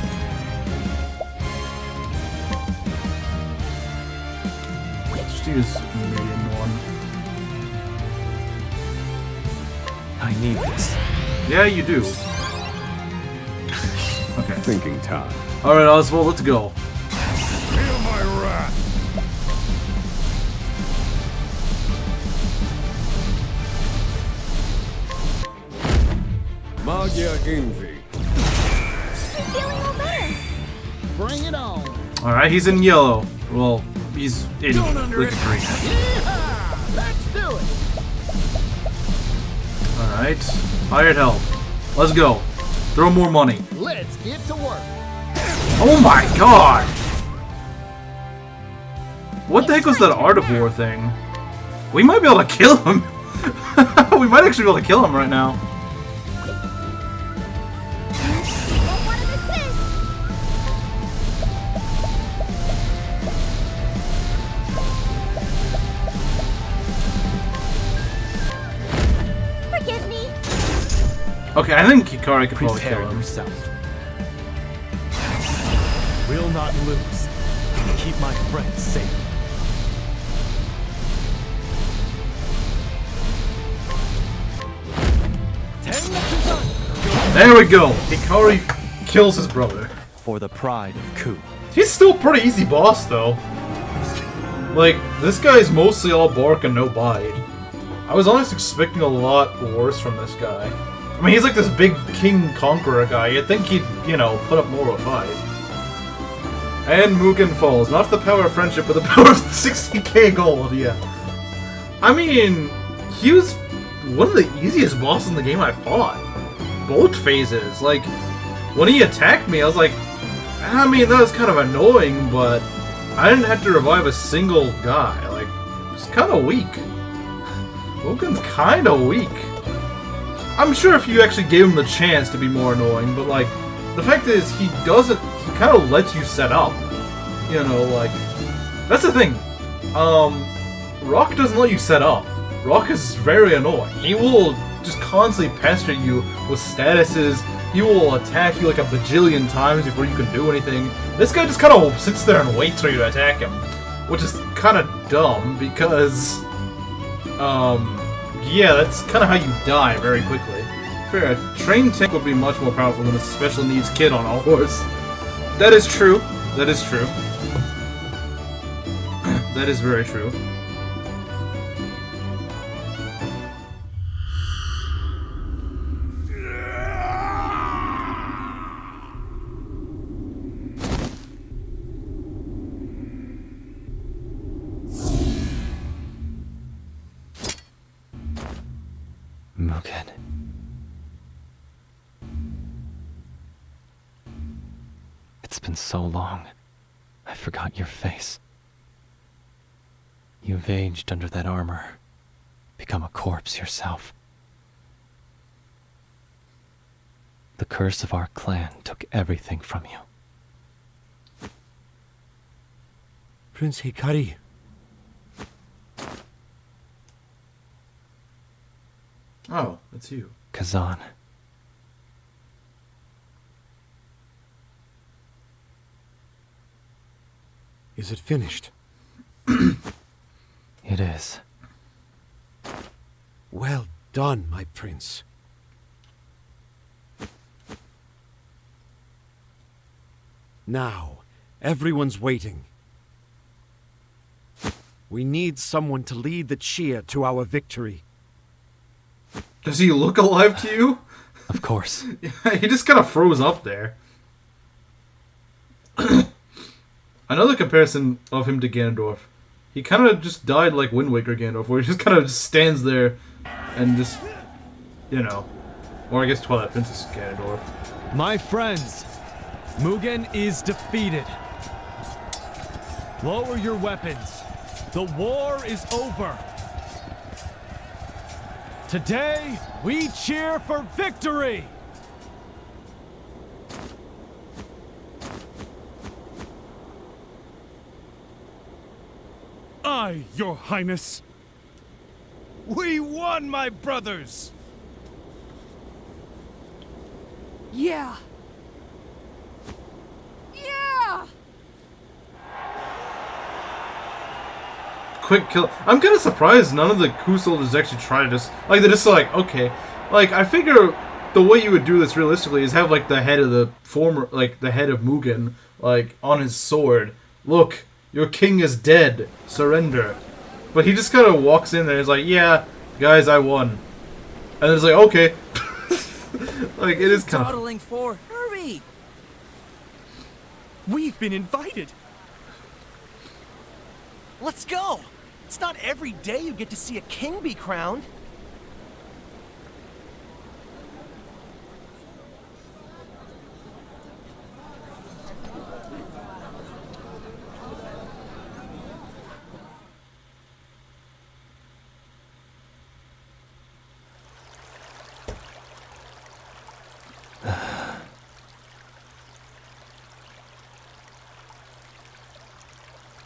Just use medium one. I need this. Yeah, you do. Okay. Thinking time. Alright, Oswald, let's go. Feel my wrath. Magia Envy. Feeling all better. Bring it on. Alright, he's in yellow. Well, he's in liquid green. Yeehaw! Let's do it. Alright. Hired help. Let's go. Throw more money. Let's get to work. Oh my god! What the heck was that Art of War thing? We might be able to kill him. We might actually be able to kill him right now. Forgive me. Okay, I think Hikari could probably Prepare kill him. yourself. Will not lose. Keep my friends safe. There we go! Hikari kills his brother. For the pride of Ku. He's still a pretty easy boss, though. Like, this guy's mostly all bark and no bite. I was honestly expecting a lot worse from this guy. I mean, he's like this big king conqueror guy. You'd think he'd, you know, put up more of a fight. And Mugen falls. Not the power of friendship, but the power of 60k gold, yeah. I mean, he was one of the easiest bosses in the game I fought. Both phases. Like, when he attacked me, I was like, I mean, that was kind of annoying, but I didn't have to revive a single guy. Like, it's kind of weak. Mugen's kind of weak. I'm sure if you actually gave him the chance to be more annoying, but like, the fact is, he kind of lets you set up. You know, like, that's the thing. Rock doesn't let you set up. Rock is very annoying. He will just constantly pester you with statuses. He will attack you like a bajillion times before you can do anything. This guy just kind of sits there and waits for you to attack him, which is kind of dumb because, yeah, that's kind of how you die very quickly. Fair, a trained tank would be much more powerful than a special needs kid on a horse. That is true. That is true. That is very true. Mugen. It's been so long. I forgot your face. You've aged under that armor. Become a corpse yourself. The curse of our clan took everything from you. Prince Hikari. Oh, it's you. Kazan. Is it finished? It is. Well done, my prince. Now, everyone's waiting. We need someone to lead the cheer to our victory. Does he look alive to you? Of course. He just kind of froze up there. Another comparison of him to Ganondorf. He kind of just died like Wind Waker Ganondorf, where he just kind of just stands there and just, you know. Or I guess Twilight Princess Ganondorf. My friends, Mugen is defeated. Lower your weapons. The war is over. Today, we cheer for victory! Aye, Your Highness. We won, my brothers! Yeah. Yeah! Quick kill. I'm kind of surprised none of the Coup soldiers actually try to just... Like, they're just like, okay. Like, I figure the way you would do this realistically is have, like, the head of the former... Like, the head of Mugen, like, on his sword. Look, your king is dead. Surrender. But he just kind of walks in there and is like, yeah, guys, I won. And it's like, okay. Like, it is kind of... Dawdling for? Hurry! We've been invited! Let's go! It's not every day you get to see a king be crowned.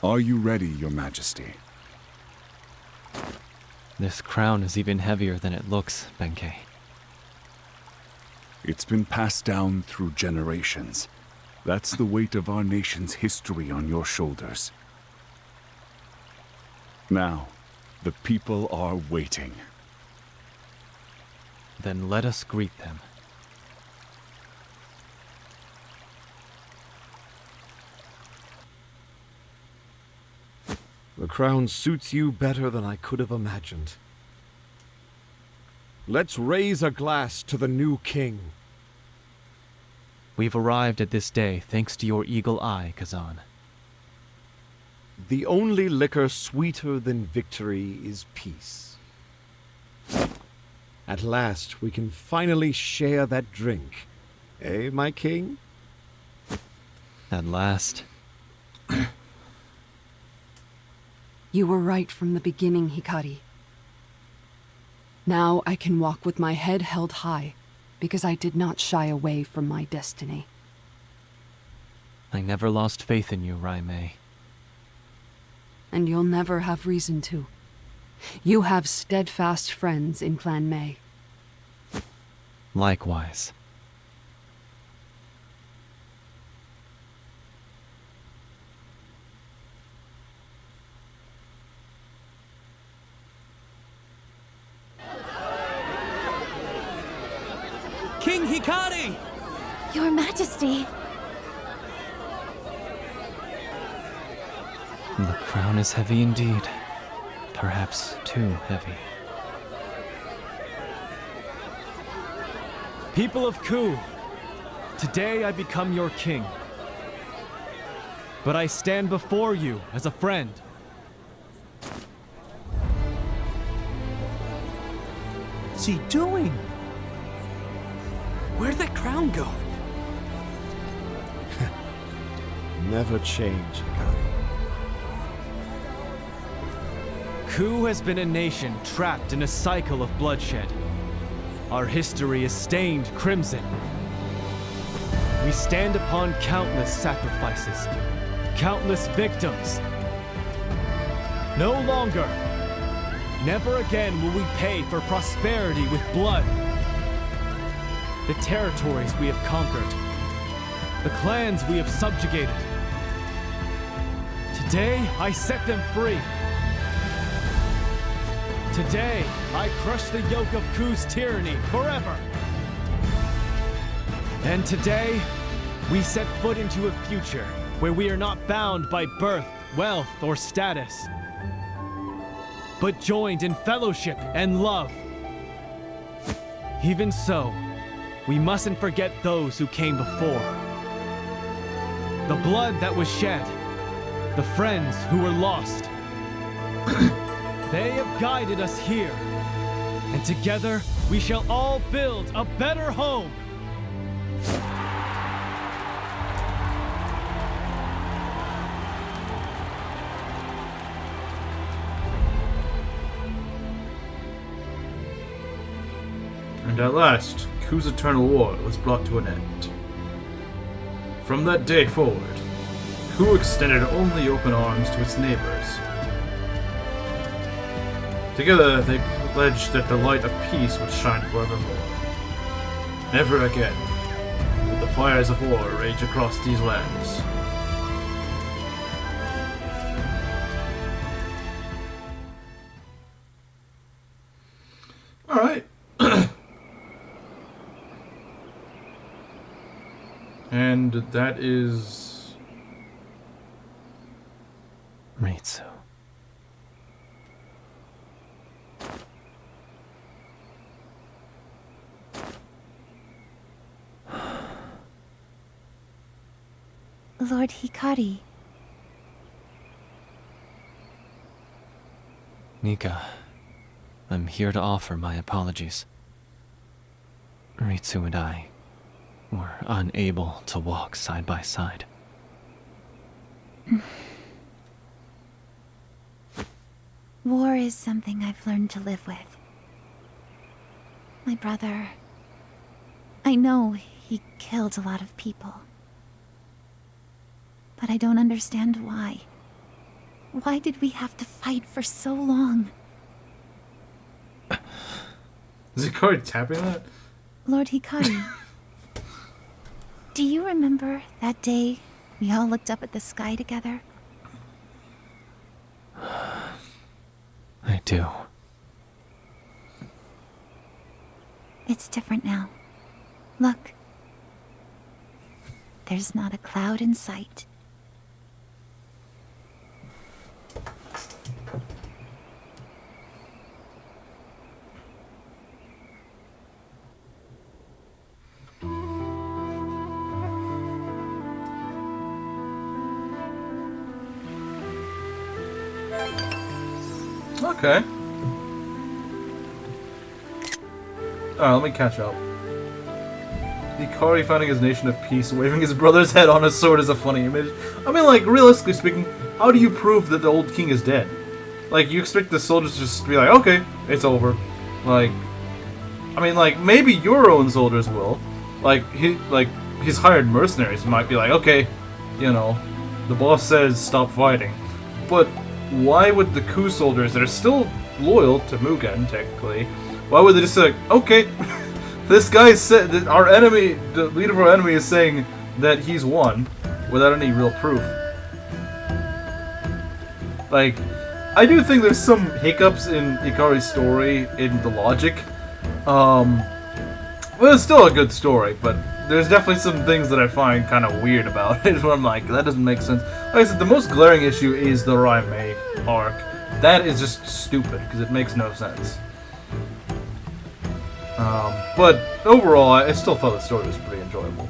Are you ready, Your Majesty? This crown is even heavier than it looks, Benkei. It's been passed down through generations. That's the weight of our nation's history on your shoulders. Now, the people are waiting. Then let us greet them. The crown suits you better than I could have imagined. Let's raise a glass to the new king. We've arrived at this day thanks to your eagle eye, Kazan. The only liquor sweeter than victory is peace. At last, we can finally share that drink. Eh, my king? At last. You were right from the beginning, Hikari. Now I can walk with my head held high, because I did not shy away from my destiny. I never lost faith in you, Raimei. And you'll never have reason to. You have steadfast friends in Clan May. Likewise. King Hikari! Your Majesty! The crown is heavy indeed. Perhaps too heavy. People of Ku, today I become your king. But I stand before you as a friend. What's he doing? Where'd that crown go? Never change, Hikari. Ku has been a nation trapped in a cycle of bloodshed. Our history is stained crimson. We stand upon countless sacrifices, countless victims. No longer, never again will we pay for prosperity with blood. The territories we have conquered, the clans we have subjugated. Today, I set them free. Today, I crush the yoke of Ku's tyranny forever. And today, we set foot into a future where we are not bound by birth, wealth, or status, but joined in fellowship and love. Even so, we mustn't forget those who came before. The blood that was shed, the friends who were lost. They have guided us here, and together we shall all build a better home. And at last, Ku's eternal war was brought to an end. From that day forward, Ku extended only open arms to its neighbors. Together, they pledged that the light of peace would shine forevermore. Never again will the fires of war rage across these lands. Alright. And that is... Ritsu. Lord Hikari. Nika, I'm here to offer my apologies. Ritsu and I were unable to walk side by side. War is something I've learned to live with. My brother... I know he killed a lot of people. But I don't understand why. Why did we have to fight for so long? Is Hikari tapping that? Lord Hikari. Do you remember that day we all looked up at the sky together? I do. It's different now. Look. There's not a cloud in sight. Okay. Alright, let me catch up. Hikari finding his nation at peace, waving his brother's head on his sword is a funny image. I mean, like, realistically speaking, how do you prove that the old king is dead? Like, you expect the soldiers to just be like, okay, it's over. Like, I mean, like, maybe your own soldiers will. Like, his hired mercenaries might be like, okay, you know, the boss says stop fighting. But why would the Ku soldiers that are still loyal to Mugen, technically. Why would they just say, like, okay, this guy said that our enemy, the leader of our enemy, is saying that he's won without any real proof. Like, I do think there's some hiccups in Hikari's story in the logic. Well, it's still a good story, but there's definitely some things that I find kind of weird about it, where I'm like, that doesn't make sense. Like I said, the most glaring issue is the Raimei arc. That is just stupid, because it makes no sense. But overall, I still thought the story was pretty enjoyable.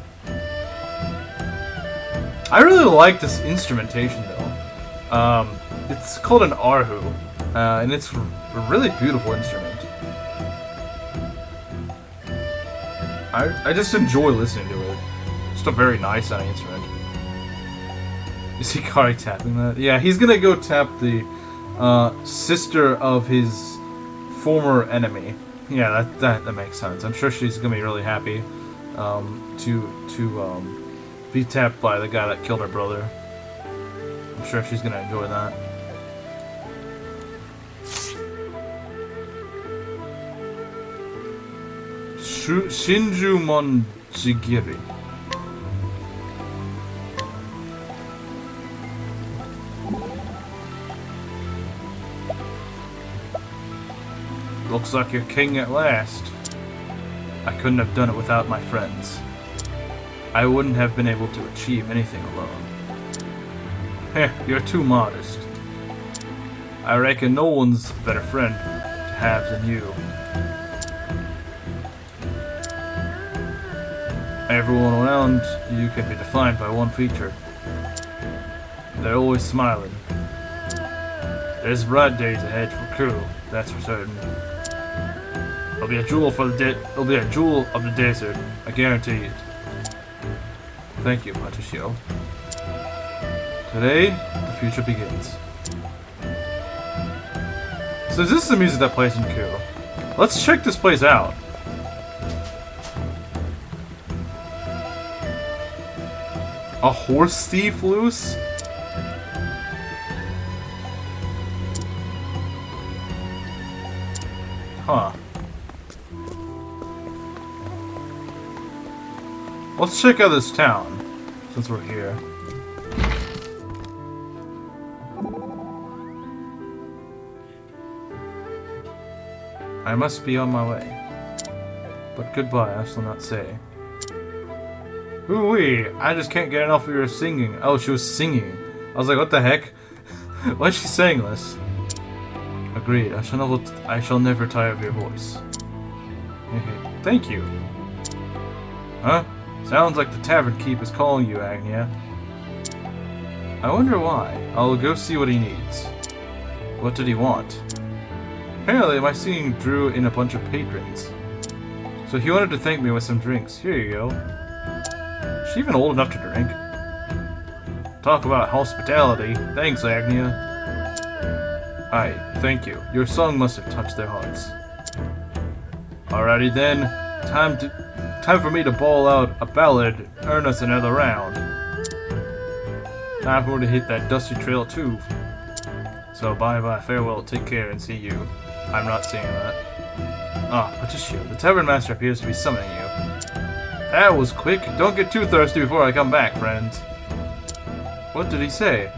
I really like this instrumentation, though. It's called an Arhu, and it's a really beautiful instrument. I just enjoy listening to it. Just a very nice sounding instrument. Is Hikari tapping that? Yeah, he's gonna go tap the sister of his former enemy. Yeah, that makes sense. I'm sure she's gonna be really happy to be tapped by the guy that killed her brother. I'm sure she's gonna enjoy that. Shinju Monjigiri. Looks like you're king at last. I couldn't have done it without my friends. I wouldn't have been able to achieve anything alone. Heh, you're too modest. I reckon no one's a better friend to have than you. Everyone around you can be defined by one feature. They're always smiling. There's bright days ahead for Kuro, that's for certain. It'll be a jewel for the it'll be a jewel of the desert, I guarantee it. Thank you, Matishio. Today, the future begins. So is this the music that plays in Kuro? Let's check this place out. A horse thief loose? Huh. Let's check out this town, since we're here. I must be on my way. But goodbye, I shall not say. Ooh-wee, I just can't get enough of your singing. Oh, she was singing. I was like, what the heck? Why is she saying this? Agreed, I shall never tire of your voice. Thank you. Huh? Sounds like the tavern keep is calling you, Agnia. I wonder why. I'll go see what he needs. What did he want? Apparently, my singing drew in a bunch of patrons. So he wanted to thank me with some drinks. Here you go. Is she even old enough to drink? Talk about hospitality. Thanks, Agnia. Aye, thank you. Your song must have touched their hearts. Alrighty then. Time for me to bawl out a ballad, earn us another round. Time for me to hit that dusty trail too. So bye-bye, farewell, take care, and see you. I'm not saying that. Ah, Patricio, the tavern master appears to be summoning you. That was quick. Don't get too thirsty before I come back, friends. What did he say?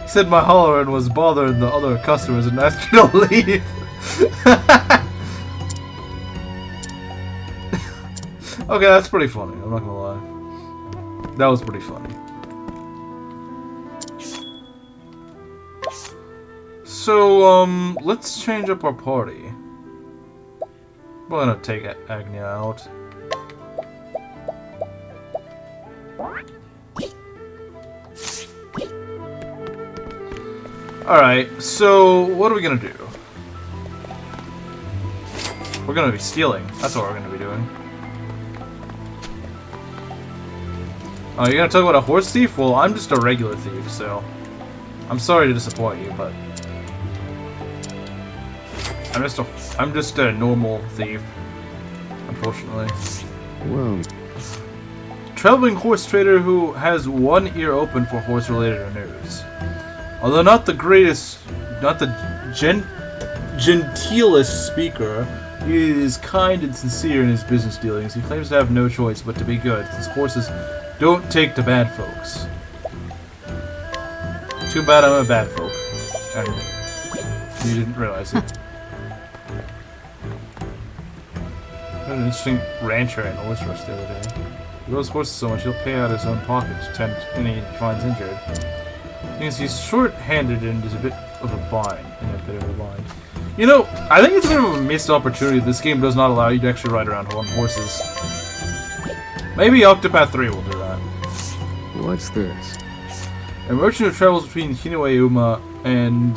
He said my hollering was bothering the other customers and asked me to leave. Okay, that's pretty funny. I'm not gonna lie. That was pretty funny. So, let's change up our party. We're gonna take Agnia out. Alright, so what are we gonna do? We're gonna be stealing. That's what we're gonna be doing. Oh, you're gonna talk about a horse thief? Well, I'm just a regular thief, so... I'm sorry to disappoint you, but... I'm just a normal thief. Unfortunately. Well... Traveling horse trader who has one ear open for horse-related news. Although not the greatest, not the genteelest speaker, he is kind and sincere in his business dealings. He claims to have no choice but to be good, since horses don't take to bad folks. Too bad I'm a bad folk. And you didn't realize it. What an interesting rancher in horse rush the other day. He loves horses so much he'll pay out his own pocket to tend any he finds injured. Because he's short-handed and is a bit of a bind. You know, I think it's a bit of a missed opportunity. This game does not allow you to actually ride around on horses. Maybe Octopath 3 will do that. What's this? A merchant who travels between Hineueuma and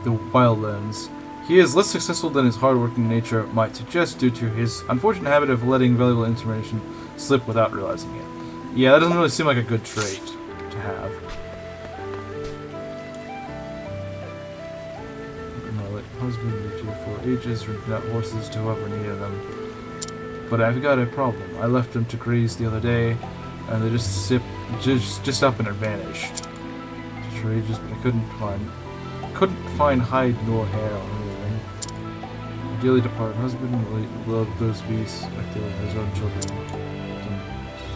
the Wildlands. He is less successful than his hard-working nature might suggest due to his unfortunate habit of letting valuable information slip without realizing it. Yeah, that doesn't really seem like a good trait to have. My late husband lived here for ages, renting out horses to whoever needed them. But I've got a problem. I left them to graze the other day, and they just up and vanished. Outrageous, but I couldn't find hide nor hair on anything. My dearly departed husband loved those beasts like they were his own children.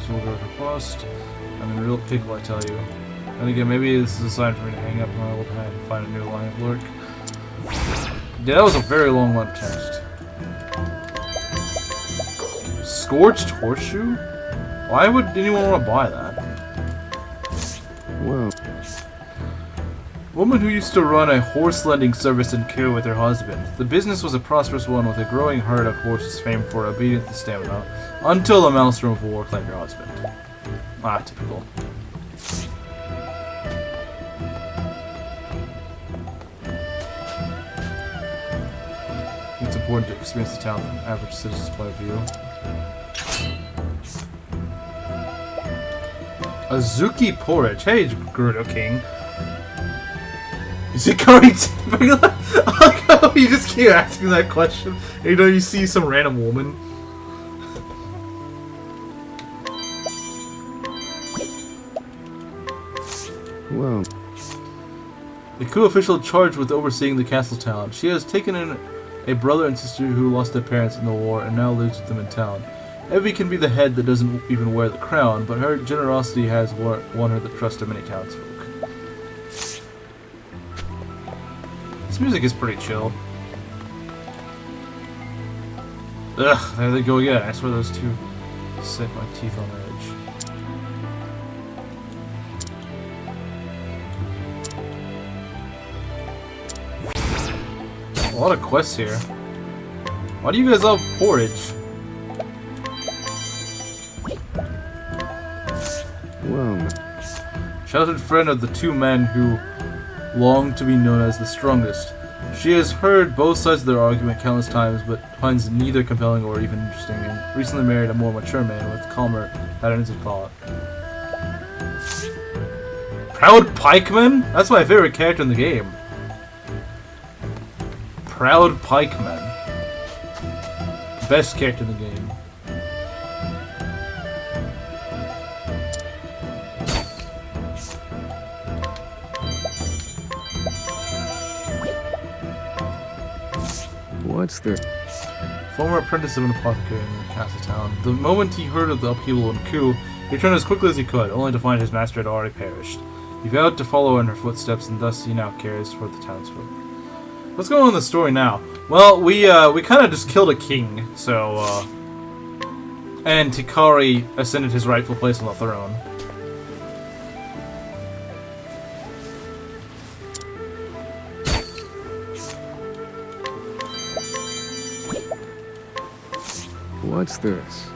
Sold her her bust. I'm in a real pickle, I tell you. And again, maybe this is a sign for me to hang up my old hat and find a new line of work. Yeah, that was a very long line of text. Scorched horseshoe? Why would anyone want to buy that? Well, woman who used to run a horse lending service in Kyoto with her husband. The business was a prosperous one with a growing herd of horses famed for obedience and stamina, until the maelstrom of war claimed her husband. Ah, typical. It's important to experience the town from an average citizen's point of view. Azuki porridge. Hey, Gerudo King. Is Hikari typing that? Oh, you just keep asking that question. You know, you see some random woman. well, The coup official charged with overseeing the castle town. She has taken in a brother and sister who lost their parents in the war and now lives with them in town. Evie can be the head that doesn't even wear the crown, but her generosity has won her the trust of many townsfolk. This music is pretty chill. Ugh, there they go again. I swear those two set my teeth on edge. A lot of quests here. Why do you guys love porridge? well, Shouted friend of the two men who long to be known as the strongest. She has heard both sides of their argument countless times, but finds neither compelling or even interesting, and recently married a more mature man with calmer patterns of thought. Proud Pikeman? That's my favorite character in the game. Proud Pikeman. Best character in the game. what's this? Former apprentice of an apothecary in the castle town. The moment he heard of the upheaval and coup, he returned as quickly as he could, only to find his master had already perished. He vowed to follow in her footsteps, and thus he now cares for the townsfolk. What's going on in the story now? Well, we kind of just killed a king, so, and Hikari ascended his rightful place on the throne. What's this?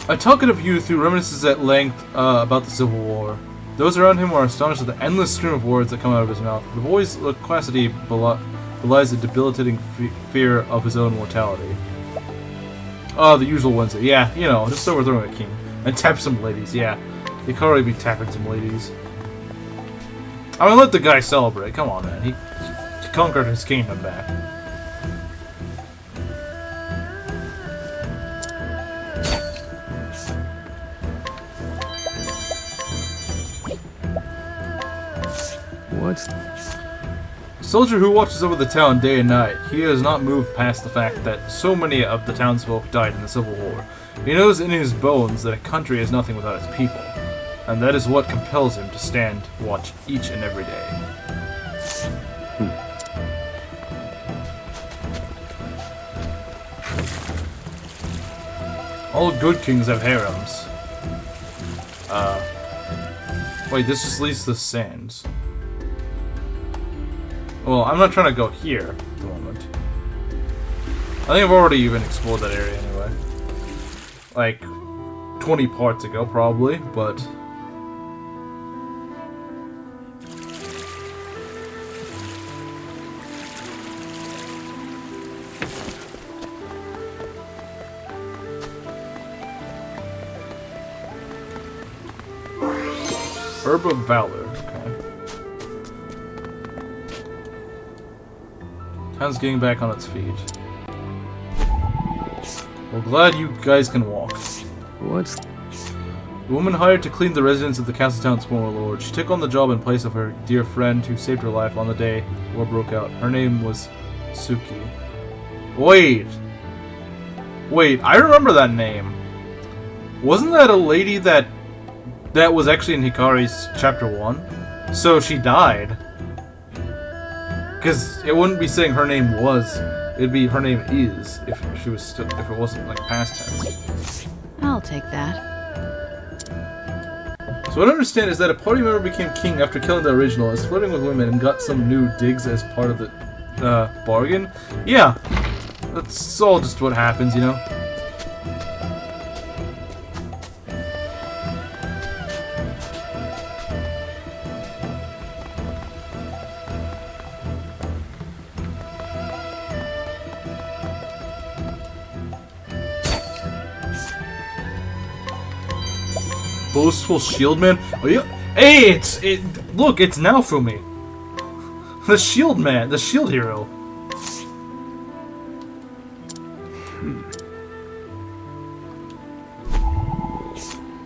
A talkative youth who reminisces at length about the Civil War. Those around him are astonished at the endless stream of words that come out of his mouth. The boy's loquacity belies a debilitating fear of his own mortality. Oh, the usual Wednesday. Yeah, you know, just overthrowing a king. And tap some ladies, yeah. Hikari be tapping some ladies. I mean, let the guy celebrate. Come on, man. He conquered his kingdom back. What's... Soldier who watches over the town day and night, he has not moved past the fact that so many of the townsfolk died in the Civil War. He knows in his bones that a country is nothing without its people, and that is what compels him to stand watch each and every day. All good kings have harems. Wait, this just leads to the sands. Well, I'm not trying to go here at the moment. I think I've already even explored that area anyway. Like, 20 parts ago, probably, but... Herb of Valor, okay. Town's getting back on its feet. Well, glad you guys can walk. What's... The woman hired to clean the residence of the Castletown's former lord. She took on the job in place of her dear friend who saved her life on the day war broke out. Her name was Suki. Wait, I remember that name. Wasn't that a lady that was actually in Hikari's chapter 1? So she died. Because it wouldn't be saying her name was, it'd be her name is if she was still, if it wasn't like past tense. I'll take that. So what I understand is that a party member became king after killing the original, is flirting with women, and got some new digs as part of the bargain. Yeah, that's all just what happens, you know. Boastful shield man. Oh, yeah. Hey, look, it's now for me. The shield man, the shield hero.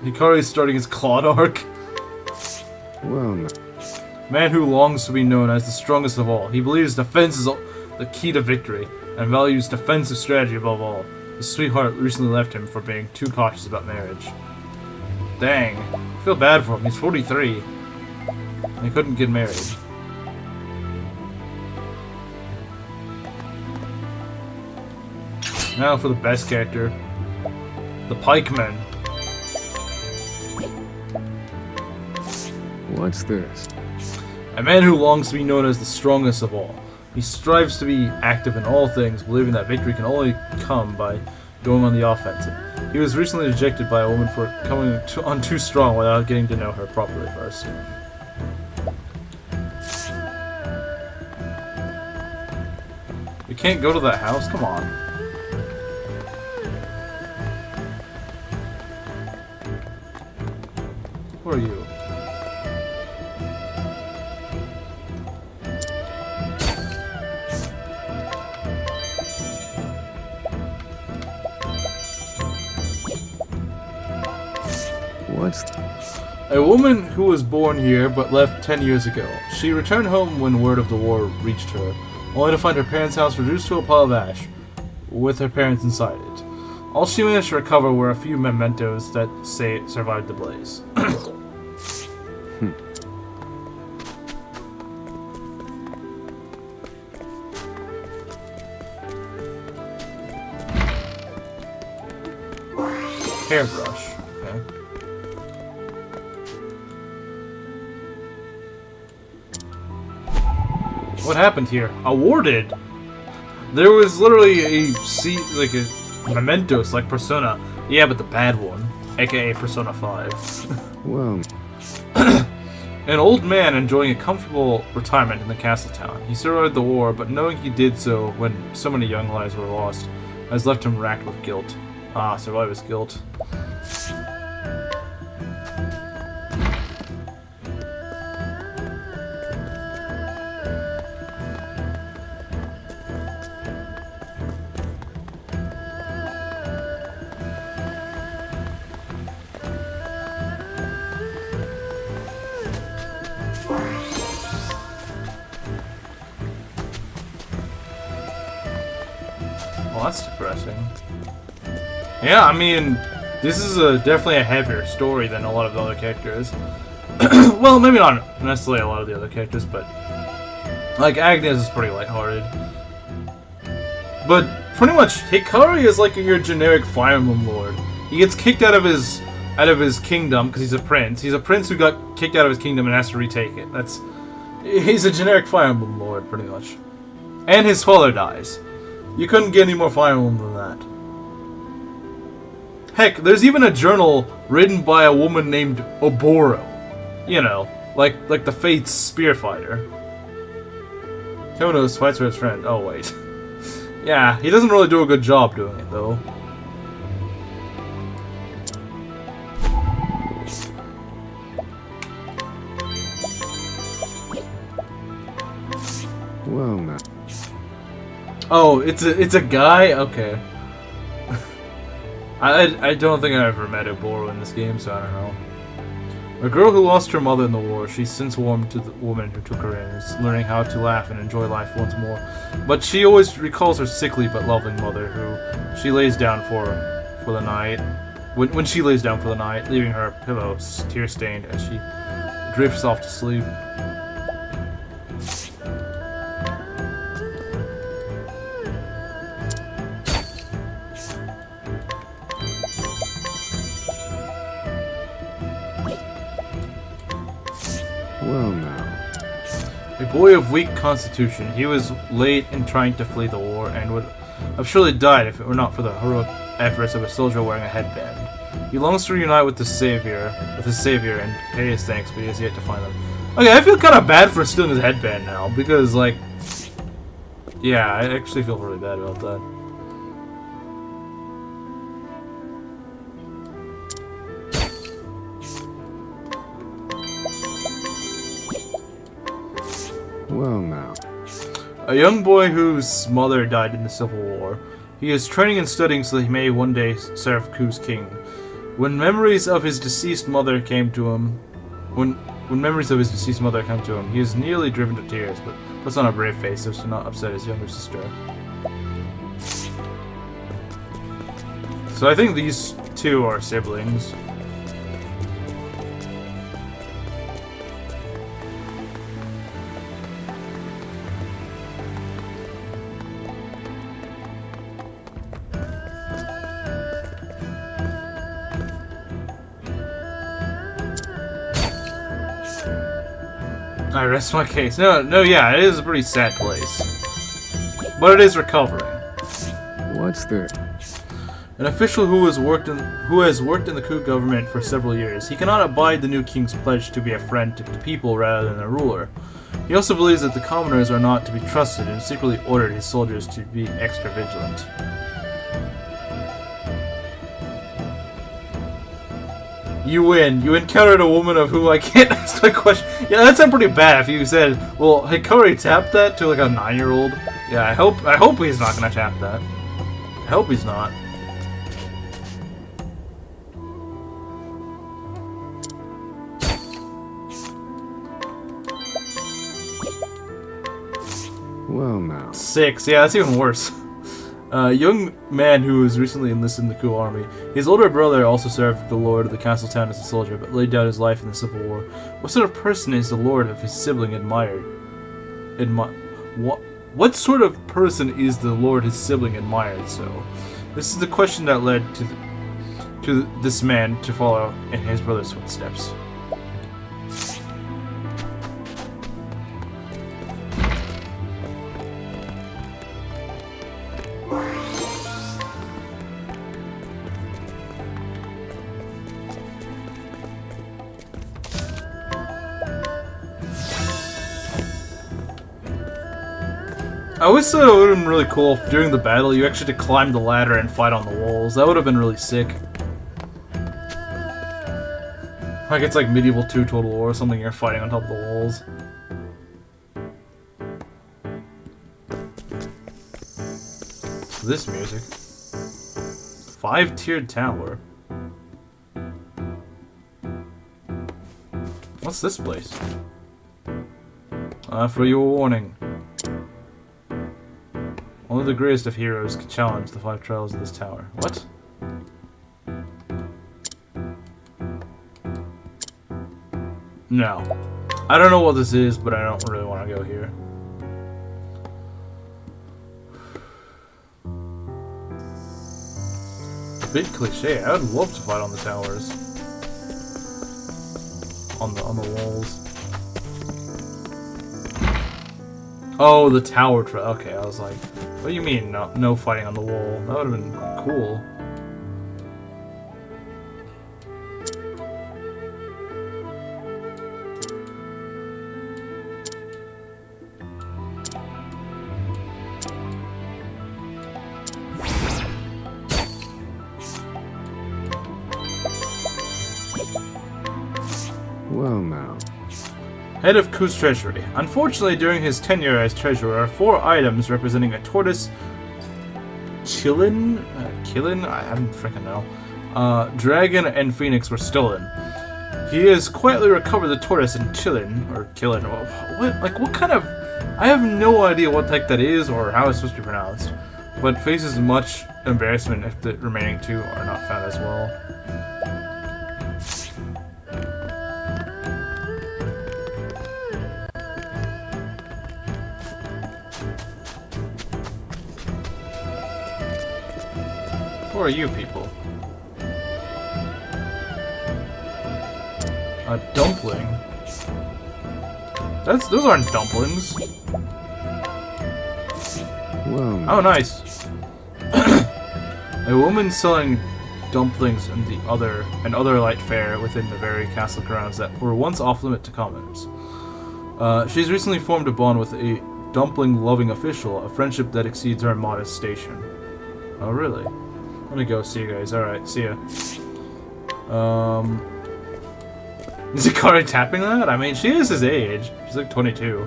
Hikari's starting his Claude arc. Well, Man who longs to be known as the strongest of all. He believes defense is the key to victory, and values defensive strategy above all. His sweetheart recently left him for being too cautious about marriage. Dang. I feel bad for him. He's 43. And he couldn't get married. Now for the best character. The Pikeman. what's this? A man who longs to be known as the strongest of all. He strives to be active in all things, believing that victory can only come by going on the offensive. He was recently rejected by a woman for coming on too strong without getting to know her properly first. We can't go to that house? Come on. Who are you? A woman who was born here but left 10 years ago. She returned home when word of the war reached her, only to find her parents' house reduced to a pile of ash, with her parents inside it. All she managed to recover were a few mementos that say survived the blaze. Hairbrush. Okay. What happened here? Awarded? There was literally a like a mementos like Persona. Yeah, but the bad one, aka Persona 5. Well, an old man enjoying a comfortable retirement in the castle town. He survived the war, but knowing he did so when so many young lives were lost has left him racked with guilt. Ah, survivor's guilt. Well, that's depressing. Yeah, I mean, this is definitely a heavier story than a lot of the other characters. Well, maybe not necessarily a lot of the other characters, but like Agnes is pretty lighthearted. But pretty much, Hikari is like your generic Fire Emblem lord. He gets kicked out of his kingdom because he's a prince. He's a prince who got kicked out of his kingdom and has to retake it. He's a generic Fire Emblem lord, pretty much. And his father dies. You couldn't get any more Fire Emblem than that. Heck, there's even a journal written by a woman named Oboro. You know, like the Fate's spear fighter. Konos fights for his friend. Oh wait. Yeah, he doesn't really do a good job doing it though. Well, now. Oh, it's a guy? Okay. I don't think I ever met Oboro in this game, so I don't know. A girl who lost her mother in the war, she's since warmed to the woman who took her in, is learning how to laugh and enjoy life once more. But she always recalls her sickly but loving mother, who she lays down for the night. When she lays down for the night, leaving her pillow tear-stained as she drifts off to sleep. Well, now. A boy of weak constitution, he was late in trying to flee the war and would have surely died if it were not for the heroic efforts of a soldier wearing a headband. He longs to reunite with his savior, and pay his thanks, but he has yet to find them. Okay, I feel kind of bad for stealing his headband now because, like, yeah, I actually feel really bad about that. Well, now. A young boy whose mother died in the Civil War. He is training and studying so that he may one day serve Ku's king. When memories of his deceased mother came to him, he is nearly driven to tears, but puts on a brave face so as to not upset his younger sister. So I think these two are siblings. I rest my case. No, yeah, it is a pretty sad place. But it is recovering. What's there? An official who has worked in the Ku government for several years. He cannot abide the new king's pledge to be a friend to the people rather than a ruler. He also believes that the commoners are not to be trusted and secretly ordered his soldiers to be extra vigilant. You win. You encountered a woman of whom I can't ask a question. Yeah, that sounds pretty bad if you said, well, Hikari tapped that to like a 9-year-old. Yeah, I hope he's not gonna tap that. I hope he's not. Well, now. 6. Yeah, that's even worse. A young man who was recently enlisted in the Ku army. His older brother also served the lord of the castle town as a soldier, but laid down his life in the Civil War. What sort of person is the lord of his sibling admired? What sort of person is the lord his sibling admired? So, this is the question that led to this man to follow in his brother's footsteps. I always thought it would have been really cool if during the battle you actually had to climb the ladder and fight on the walls. That would have been really sick. Like it's like Medieval 2 Total War or something, you're fighting on top of the walls. This music. 5-tiered tower. What's this place? For your warning. Only the greatest of heroes can challenge the 5 trials of this tower. What? No. I don't know what this is, but I don't really want to go here. Bit cliche. I would love to fight on the towers. On the walls. Oh, the tower okay, I was like, what do you mean no fighting on the wall? That would have been cool. Well now. Head of Ku's treasury. Unfortunately, during his tenure as treasurer, 4 items representing a tortoise, Killin? I don't freaking know. Dragon and Phoenix were stolen. He has quietly recovered the tortoise and Killin. What kind of... I have no idea what the heck that is or how it's supposed to be pronounced. But faces much embarrassment if the remaining 2 are not found as well. Who are you people? A dumpling? Those aren't dumplings. Well. Oh, nice. A woman selling dumplings and other light fare within the very castle grounds that were once off limit to commoners. She's recently formed a bond with a dumpling-loving official, a friendship that exceeds her modest station. Oh, really? Let me go. See you guys. Alright, see ya. Is Hikari tapping that? I mean, she is his age. She's like 22.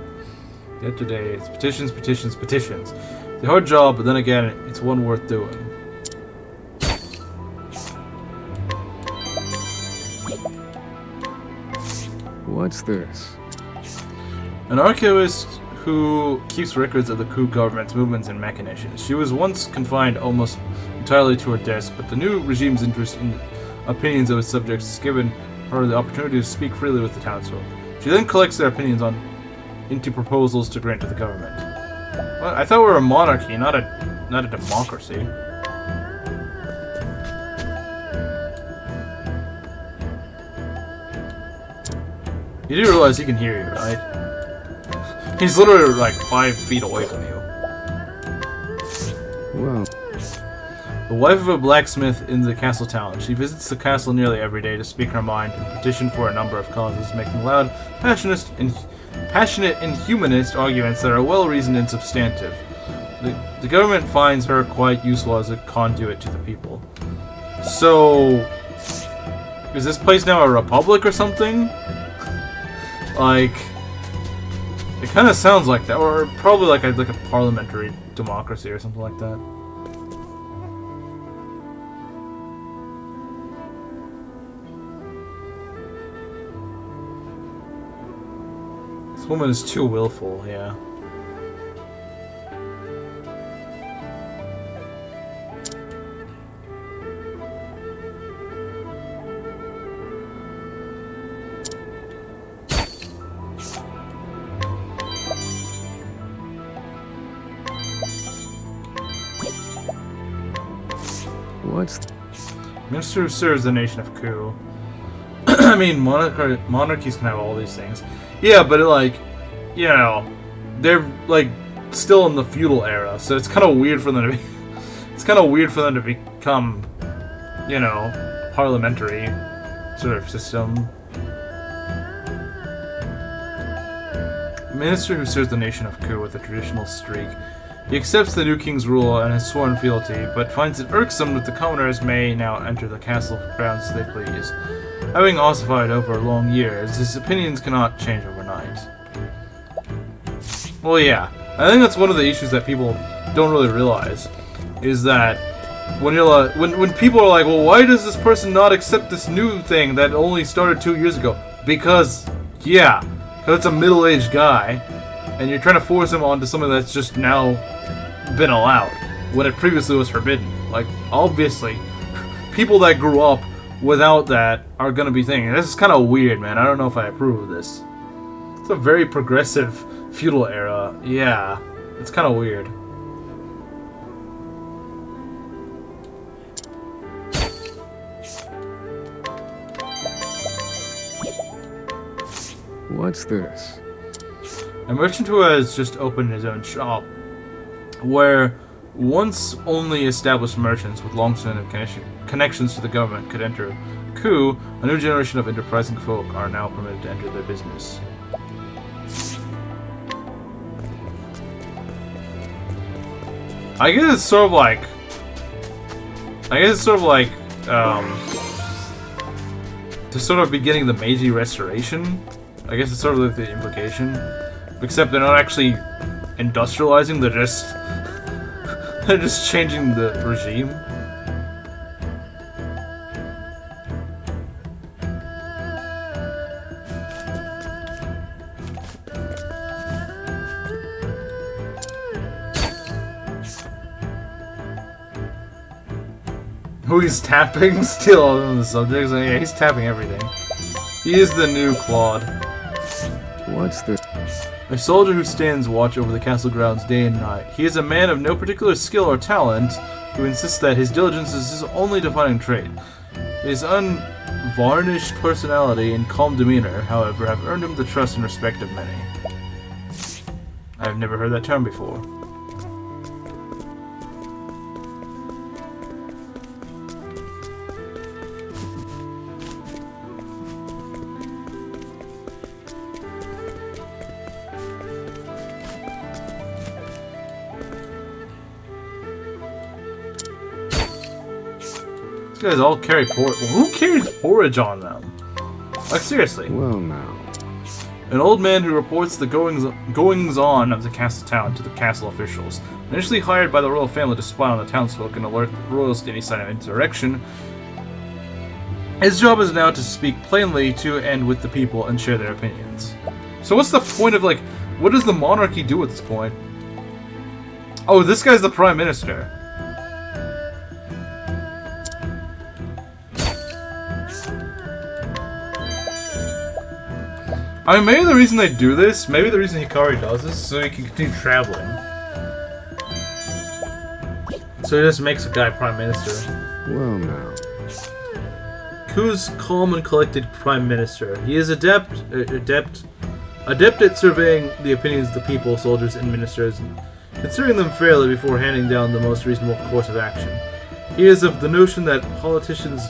Yet today, it's petitions, petitions, petitions. It's a hard job, but then again, it's one worth doing. What's this? An archivist who keeps records of the Ku government's movements and machinations. She was once confined almost entirely to her desk, but the new regime's interest in opinions of its subjects has given her the opportunity to speak freely with the townsfolk. She then collects their opinions into proposals to grant to the government. Well, I thought we were a monarchy, not a democracy. You do realize he can hear you, right? He's literally like 5 feet away from you. Well. The wife of a blacksmith in the castle town. She visits the castle nearly every day to speak her mind and petition for a number of causes, making loud, passionate and humanist arguments that are well-reasoned and substantive. The government finds her quite useful as a conduit to the people. So, is this place now a republic or something? Like, it kind of sounds like that, or probably like a parliamentary democracy or something like that. This woman is too willful, yeah. What's... Minister who serves the nation of Ku. I mean, monarchies can have all these things. Yeah, but like, you know, they're like still in the feudal era, so it's kind of weird for them to be. It's kind of weird for them to become, you know, parliamentary sort of system. Minister who serves the nation of Ku with a traditional streak. He accepts the new king's rule and his sworn fealty, but finds it irksome that the commoners may now enter the castle grounds as they please. Having ossified over long years, his opinions cannot change overnight. Well, yeah, I think that's one of the issues that people don't really realize, is that when you're when people are like, well, why does this person not accept this new thing that only started 2 years ago? Because it's a middle-aged guy, and you're trying to force him onto something that's just now been allowed when it previously was forbidden. Like, obviously, people that grew up without that are gonna be thinking, this is kind of weird, man. I don't know if I approve of this. It's a very progressive feudal era. Yeah, it's kind of weird. What's this? A merchant who has just opened his own shop, where once only established merchants with long-standing connections to the government could enter Ku, a new generation of enterprising folk are now permitted to enter their business. I guess it's sort of like... to sort of beginning the Meiji Restoration. I guess it's sort of like the implication. Except they're not actually industrializing, they're just... they're just changing the regime. Who he's tapping? Still on the subjects? Yeah, he's tapping everything. He is the new Claude. What's this? A soldier who stands watch over the castle grounds day and night. He is a man of no particular skill or talent, who insists that his diligence is his only defining trait. His unvarnished personality and calm demeanor, however, have earned him the trust and respect of many. I've never heard that term before. These guys all carry porridge. Who carries porridge on them? Like, seriously. Well, now. An old man who reports the goings-on of the castle town to the castle officials. Initially hired by the royal family to spy on the townsfolk and alert the royals to any sign of insurrection, his job is now to speak plainly to and with the people and share their opinions. So what's the point of, like, what does the monarchy do at this point? Oh, this guy's the prime minister. I mean, maybe the reason they do this, maybe the reason Hikari does this, is so he can continue traveling. So he just makes a guy prime minister. Well, now. Ku's calm and collected prime minister. He is adept at surveying the opinions of the people, soldiers, and ministers, and considering them fairly before handing down the most reasonable course of action. He is of the notion that politicians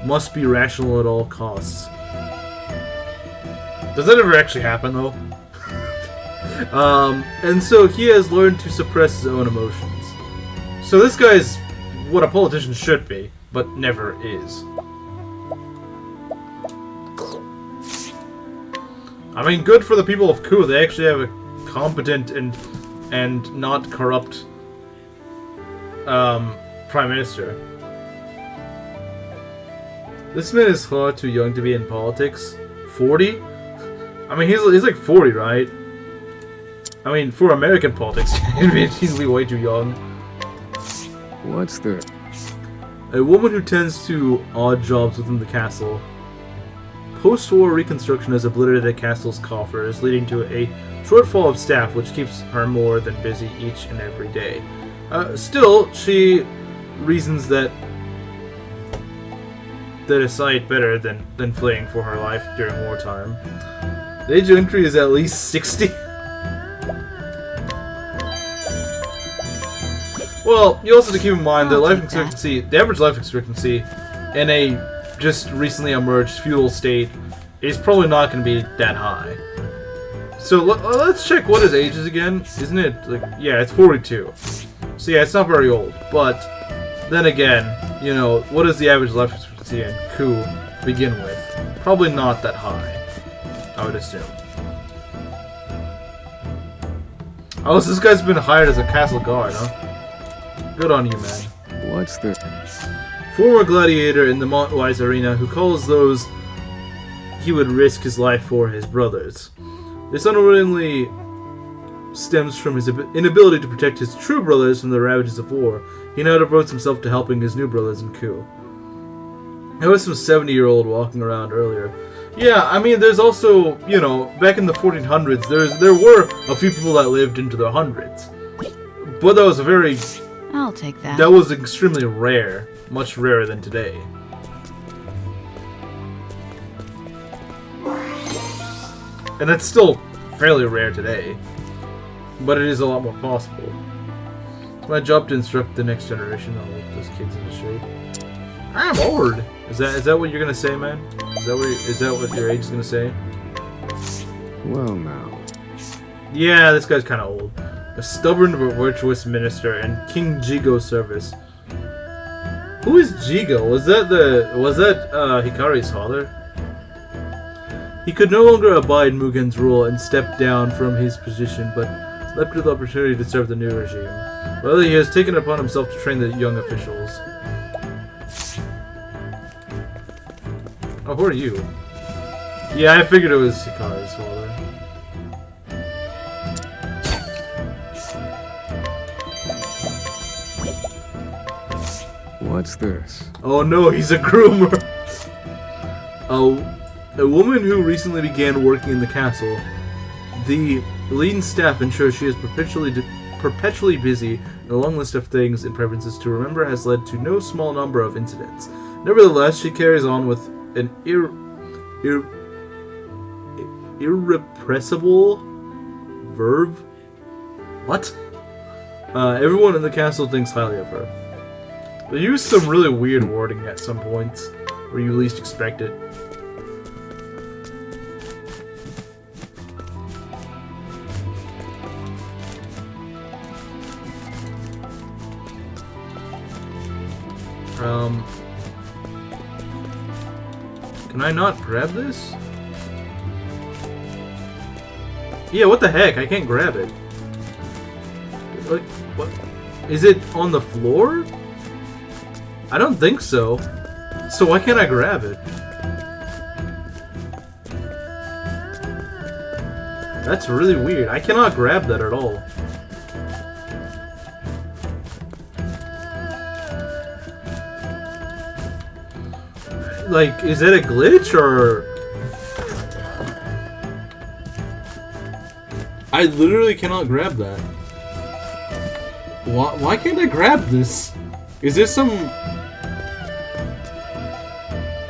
must be rational at all costs. Does that ever actually happen, though? And so he has learned to suppress his own emotions. So this guy is what a politician should be, but never is. I mean, good for the people of Ku. They actually have a competent and not corrupt prime minister. This man is far too young to be in politics. 40? I mean, he's like 40, right? I mean, for American politics, he's way too young. What's this? A woman who tends to odd jobs within the castle. Post-war reconstruction has obliterated the castle's coffers, leading to a shortfall of staff, which keeps her more than busy each and every day. Still, she reasons that a sight better than fleeing for her life during wartime. The age of entry is at least 60. Well, you also have to keep in mind that life expectancy, the average life expectancy in a just recently emerged feudal state is probably not going to be that high. So let's check what his age is again. Isn't it like, yeah, it's 42. So yeah, it's not very old. But then again, you know, what is the average life expectancy in Ku to begin with? Probably not that high, I would assume. Oh, so this guy's been hired as a castle guard, huh? Good on you, man. What's this? Former gladiator in the Montwise arena who calls those he would risk his life for his brothers. This unwillingly stems from his inability to protect his true brothers from the ravages of war, he now devotes himself to helping his new brothers in Ku. There was some 70-year-old walking around earlier. Yeah, I mean, there's also, you know, back in the 1400s, there were a few people that lived into their hundreds. But that was a very... I'll take that. That was extremely rare. Much rarer than today. And that's still fairly rare today. But it is a lot more possible. It's my job to instruct the next generation on what those kids into shape. I'm bored! Is that what you're gonna say, man? Is that what your age is gonna say? Well, now. Yeah, this guy's kind of old. A stubborn but virtuous minister in King Jigo's service. Who is Jigo? Was that Hikari's father? He could no longer abide Mugen's rule and stepped down from his position, but left with the opportunity to serve the new regime. Rather, he has taken it upon himself to train the young officials. Oh, who are you? Yeah, I figured it was Hikari's father. What's this? Oh no, he's a groomer! A woman who recently began working in the castle. The lean staff ensures she is perpetually busy, and a long list of things and preferences to remember has led to no small number of incidents. Nevertheless, she carries on with an irrepressible verve. What? Everyone in the castle thinks highly of her. They use some really weird wording at some points, where you least expect it. Can I not grab this? Yeah, what the heck? I can't grab it. Like, what? Is it on the floor? I don't think so. So why can't I grab it? That's really weird. I cannot grab that at all. Like, is that a glitch, or... I literally cannot grab that. Why can't I grab this? Is this some...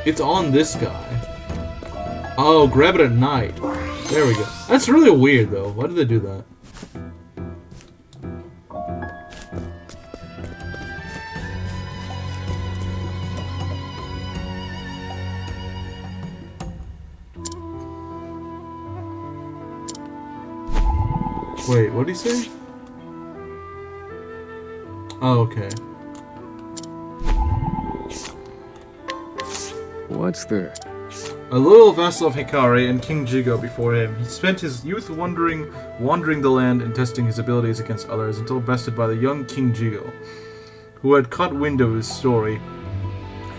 It's on this guy. Oh, grab it at night. There we go. That's really weird, though. Why did they do that? Wait, what did he say? Oh, okay. What's there? A loyal vassal of Hikari and King Jigo before him, he spent his youth wandering the land and testing his abilities against others until bested by the young King Jigo, who had caught wind of his story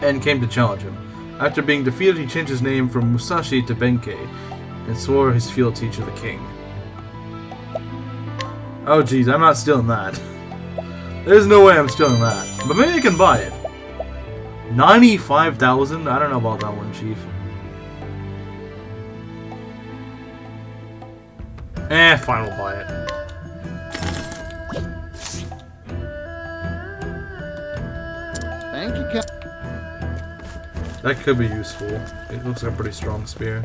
and came to challenge him. After being defeated, he changed his name from Musashi to Benkei and swore his fealty to the king. Oh jeez, I'm not stealing that. There's no way I'm stealing that. But maybe I can buy it. 95,000? I don't know about that one, Chief. Fine, we'll buy it. Thank you, That could be useful. It looks like a pretty strong spear.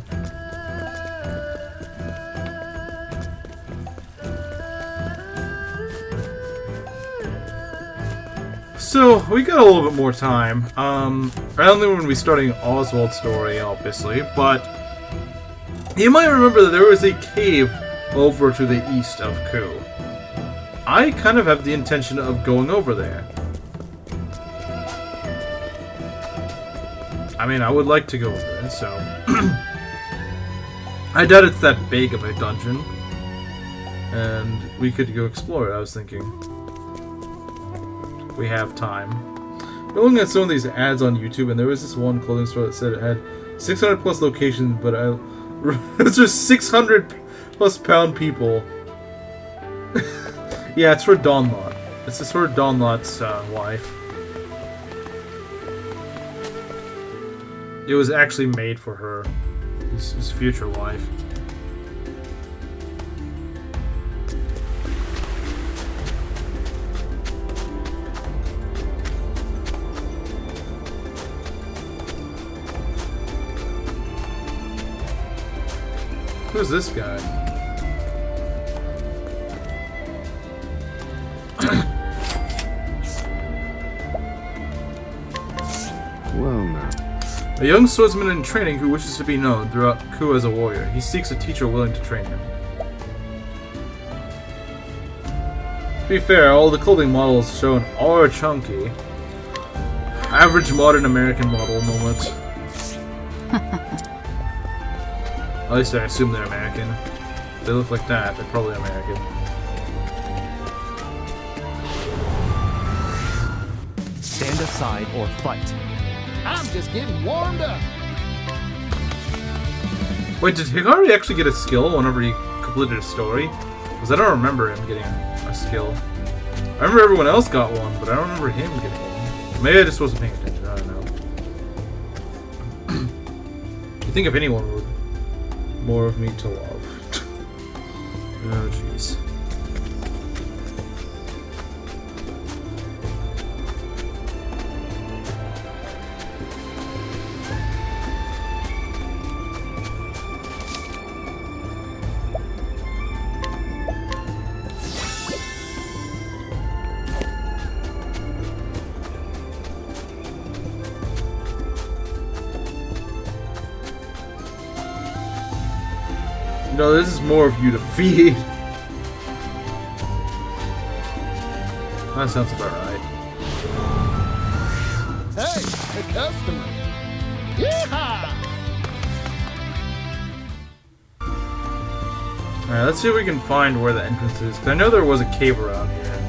So, we got a little bit more time. I don't think we're going to be starting Oswald's story, obviously, but you might remember that there was a cave over to the east of Ku. I kind of have the intention of going over there. I mean, I would like to go over there, so... I doubt it's that big of a dungeon. And we could go explore it, I was thinking. We have time. We're looking at some of these ads on YouTube, and there was this one clothing store that said it had 600 plus locations, but those are 600 plus pound people Yeah, it's for Dawnlot. It's the sort of Dawnlot's wife. It was actually made for her. His future wife. Who's this guy? Well now. A young swordsman in training who wishes to be known throughout Ku as a warrior. He seeks a teacher willing to train him. To be fair, all the clothing models shown are chunky. Average modern American model moment. At least I assume they're American. If they look like that, they're probably American. Stand aside or fight. I'm just getting warmed up. Wait, did Hikari actually get a skill whenever he completed a story? Because I don't remember him getting a skill. I remember everyone else got one, but I don't remember him getting one. Maybe I just wasn't paying attention, I don't know. You think if anyone would more of me to love. Oh jeez. No, this is more of you to feed. That sounds about right. Hey, the customer. Yeehaw! Alright, let's see if we can find where the entrance is. Because I know there was a cave around here.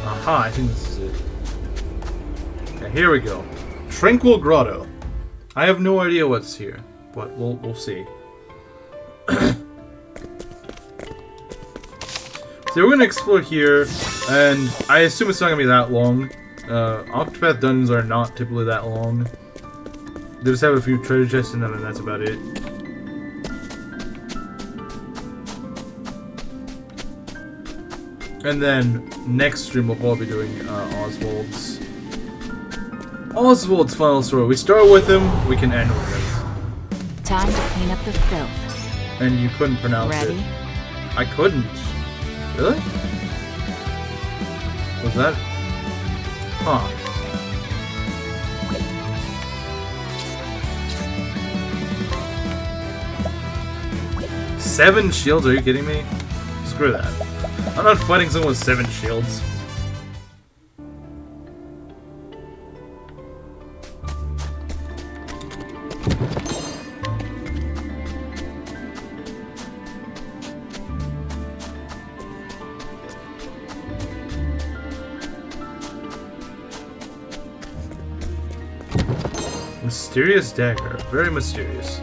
Aha, I think this is it. Okay, here we go. Tranquil Grotto. I have no idea what's here, but we'll see. So we're gonna explore here, and I assume it's not gonna be that long. Octopath dungeons are not typically that long. They just have a few treasure chests, and then that's about it. And then next stream we'll probably be doing Oswald's final story. We start with him, we can end with him. Time to clean up the filth. And you couldn't pronounce Ready? it. I couldn't. Really? Was that? Huh. Seven shields? Are you kidding me? Screw that. I'm not fighting someone with 7 shields. Mysterious dagger. Very mysterious.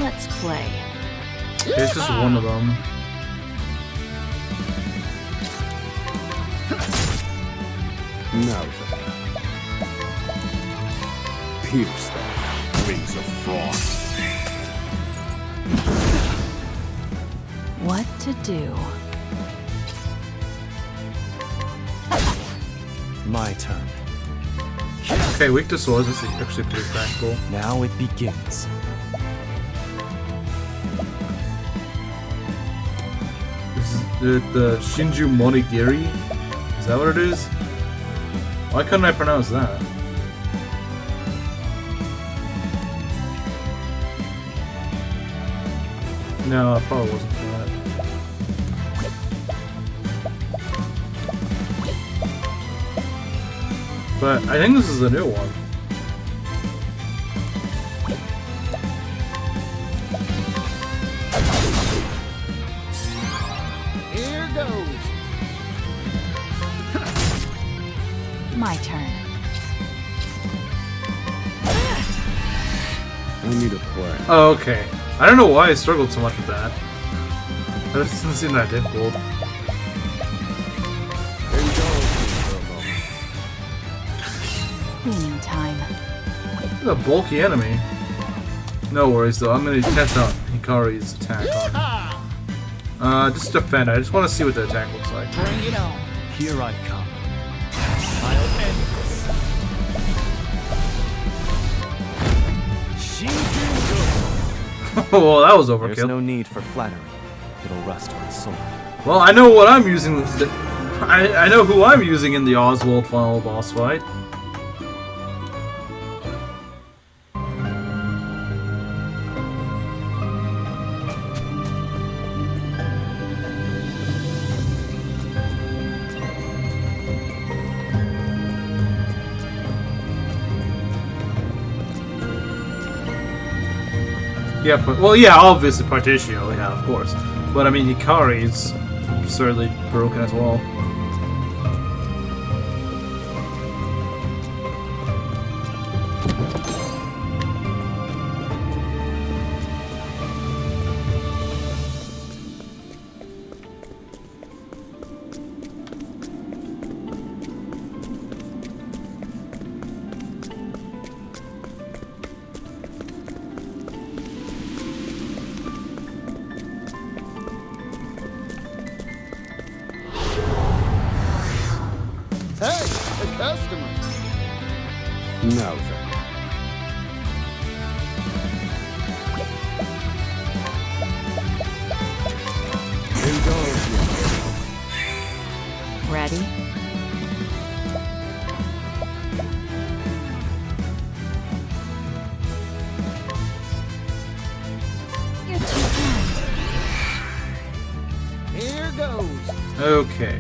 Let's play. It's just one of them. Now then. Pierce them, wings of frost. What to do? My turn. Okay, weak to swords. This is actually pretty practical. Now it begins. This is the Shinju Monigiri. Is that what it is? Why couldn't I pronounce that? No, it probably wasn't that. But I think this is a new one. Here goes. My turn. I need a plan. Oh, okay. I don't know why I struggled so much with that. That doesn't seem that difficult. Cleaning time. This is a bulky enemy. No worries though, I'm gonna test out Hikari's attack on him. Just defend. I just want to see what the attack looks like. Bring it on. Here I come. I'll end this. Well, that was There's overkill. no need for flattery. It'll rust my soul. Well, I know what I'm using. I know who I'm using in the Oswald final boss fight. Yeah, but, well, yeah, obviously Partitio, yeah, of course. But I mean, Hikari is absurdly broken as well. Hey, a customer. Now then. Ready? You're too kind. Here goes. Okay.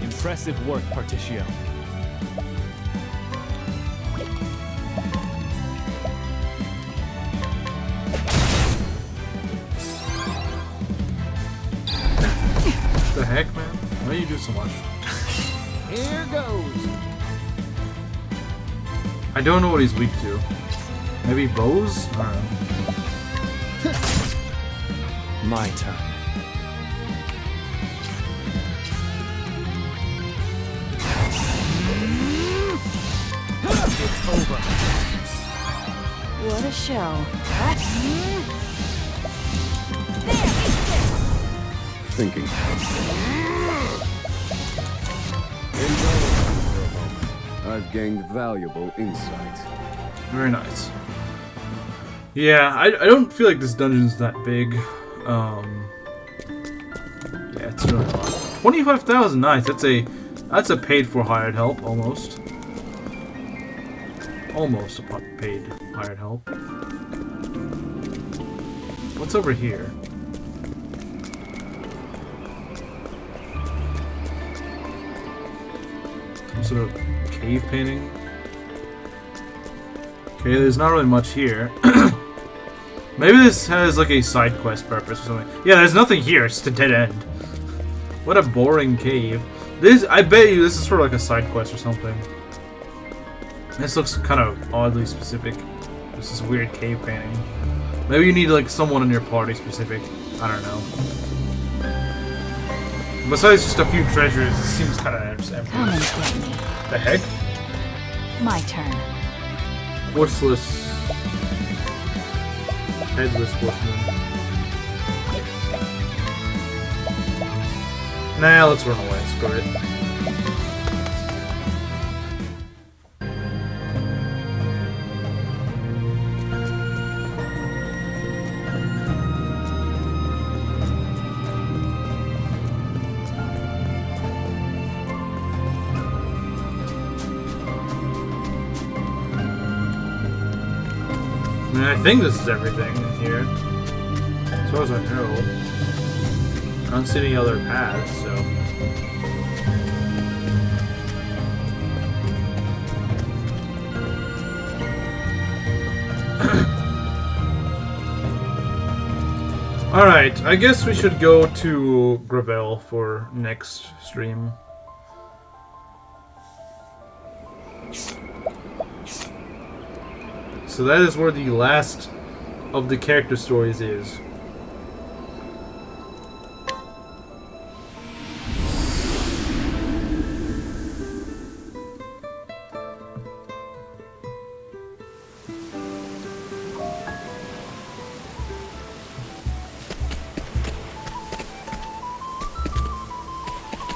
Impressive work, Partitio. What the heck, man? Why do you do so much? Here goes. I don't know what he's weak to. Maybe bows? I don't know. My turn. It's over. What a show. Thinking. I've gained valuable insight. Very nice. Yeah, I don't feel like this dungeon's that big. Yeah, it's really not. 25,000, nice. That's a paid for hired help, almost. Almost a paid hired help. What's over here? Some sort of cave painting. Okay, there's not really much here. Maybe this has like a side quest purpose or something. Yeah, there's nothing here. It's just a dead end. What a boring cave. I bet you this is sort of like a side quest or something. This looks kind of oddly specific. This is weird cave painting. Maybe you need like someone in your party specific. I don't know. Besides just a few treasures, it seems kind of empty. Come and get me. The heck? My turn. Horseless. Headless horseman. Nah, let's run away. Screw it. I mean, I think this is everything in here. As far as I know. I don't see any other paths, so... Alright, I guess we should go to Gravel for next stream. So that is where the last of the character stories is.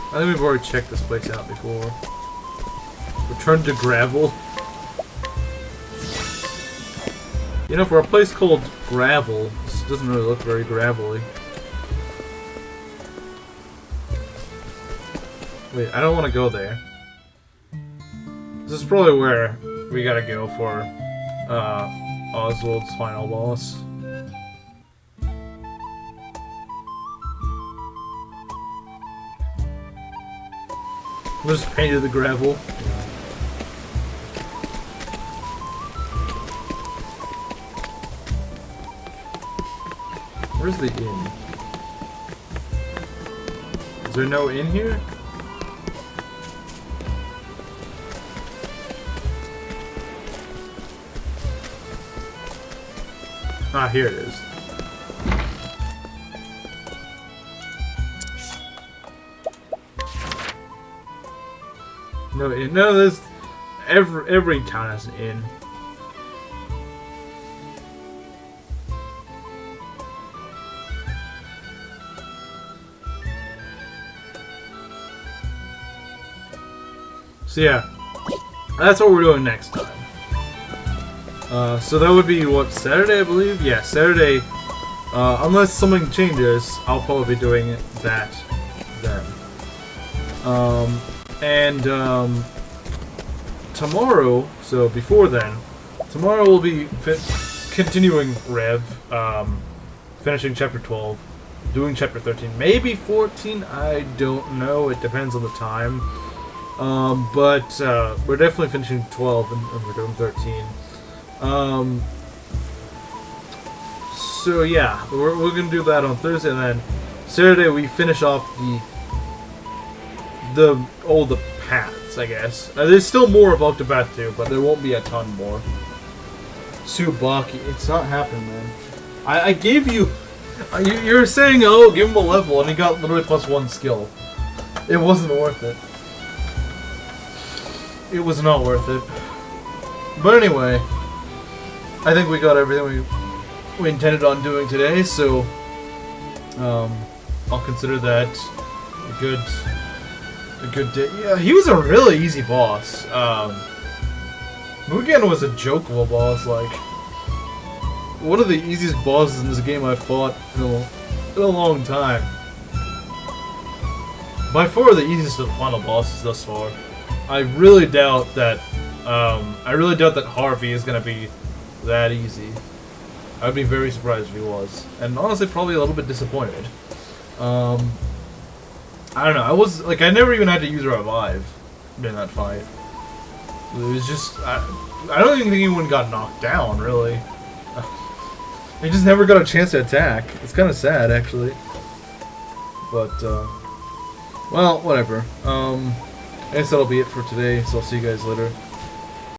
I think we've already checked this place out before. Return to Gravel. You know, for a place called Gravel, this doesn't really look very gravelly. Wait, I don't want to go there. This is probably where we gotta go for Oswald's final boss. I just painted the gravel. Where's the inn? Is there no inn here? Ah, here it is. No inn. No, there's every town has an inn. So yeah, that's what we're doing next time. So that would be, what, Saturday, I believe? Yeah, Saturday. Unless something changes, I'll probably be doing that then. Tomorrow, so before then, tomorrow we'll be continuing Rev, finishing Chapter 12, doing Chapter 13, maybe 14, I don't know, it depends on the time. But we're definitely finishing 12 and we're doing 13. So yeah, we're gonna do that on Thursday, and then Saturday we finish off the paths, I guess. There's still more of Octopath 2, but there won't be a ton more. Subaki, it's not happening, man. I gave you... You're saying, oh, give him a level, and he got literally +1 skill. It wasn't worth it. It was not worth it. But anyway, I think we got everything we intended on doing today, so I'll consider that a good day. Yeah, he was a really easy boss. Mugen was a joke of a boss, like one of the easiest bosses in this game I've fought in a long time. By far the easiest of the final bosses thus far. I really doubt that Harvey is gonna be that easy. I'd be very surprised if he was, and honestly, probably a little bit disappointed. I don't know. I never even had to use Revive during that fight. It was just I don't even think anyone got knocked down, really. They just never got a chance to attack. It's kind of sad, actually. But well, whatever. I guess that'll be it for today, so I'll see you guys later.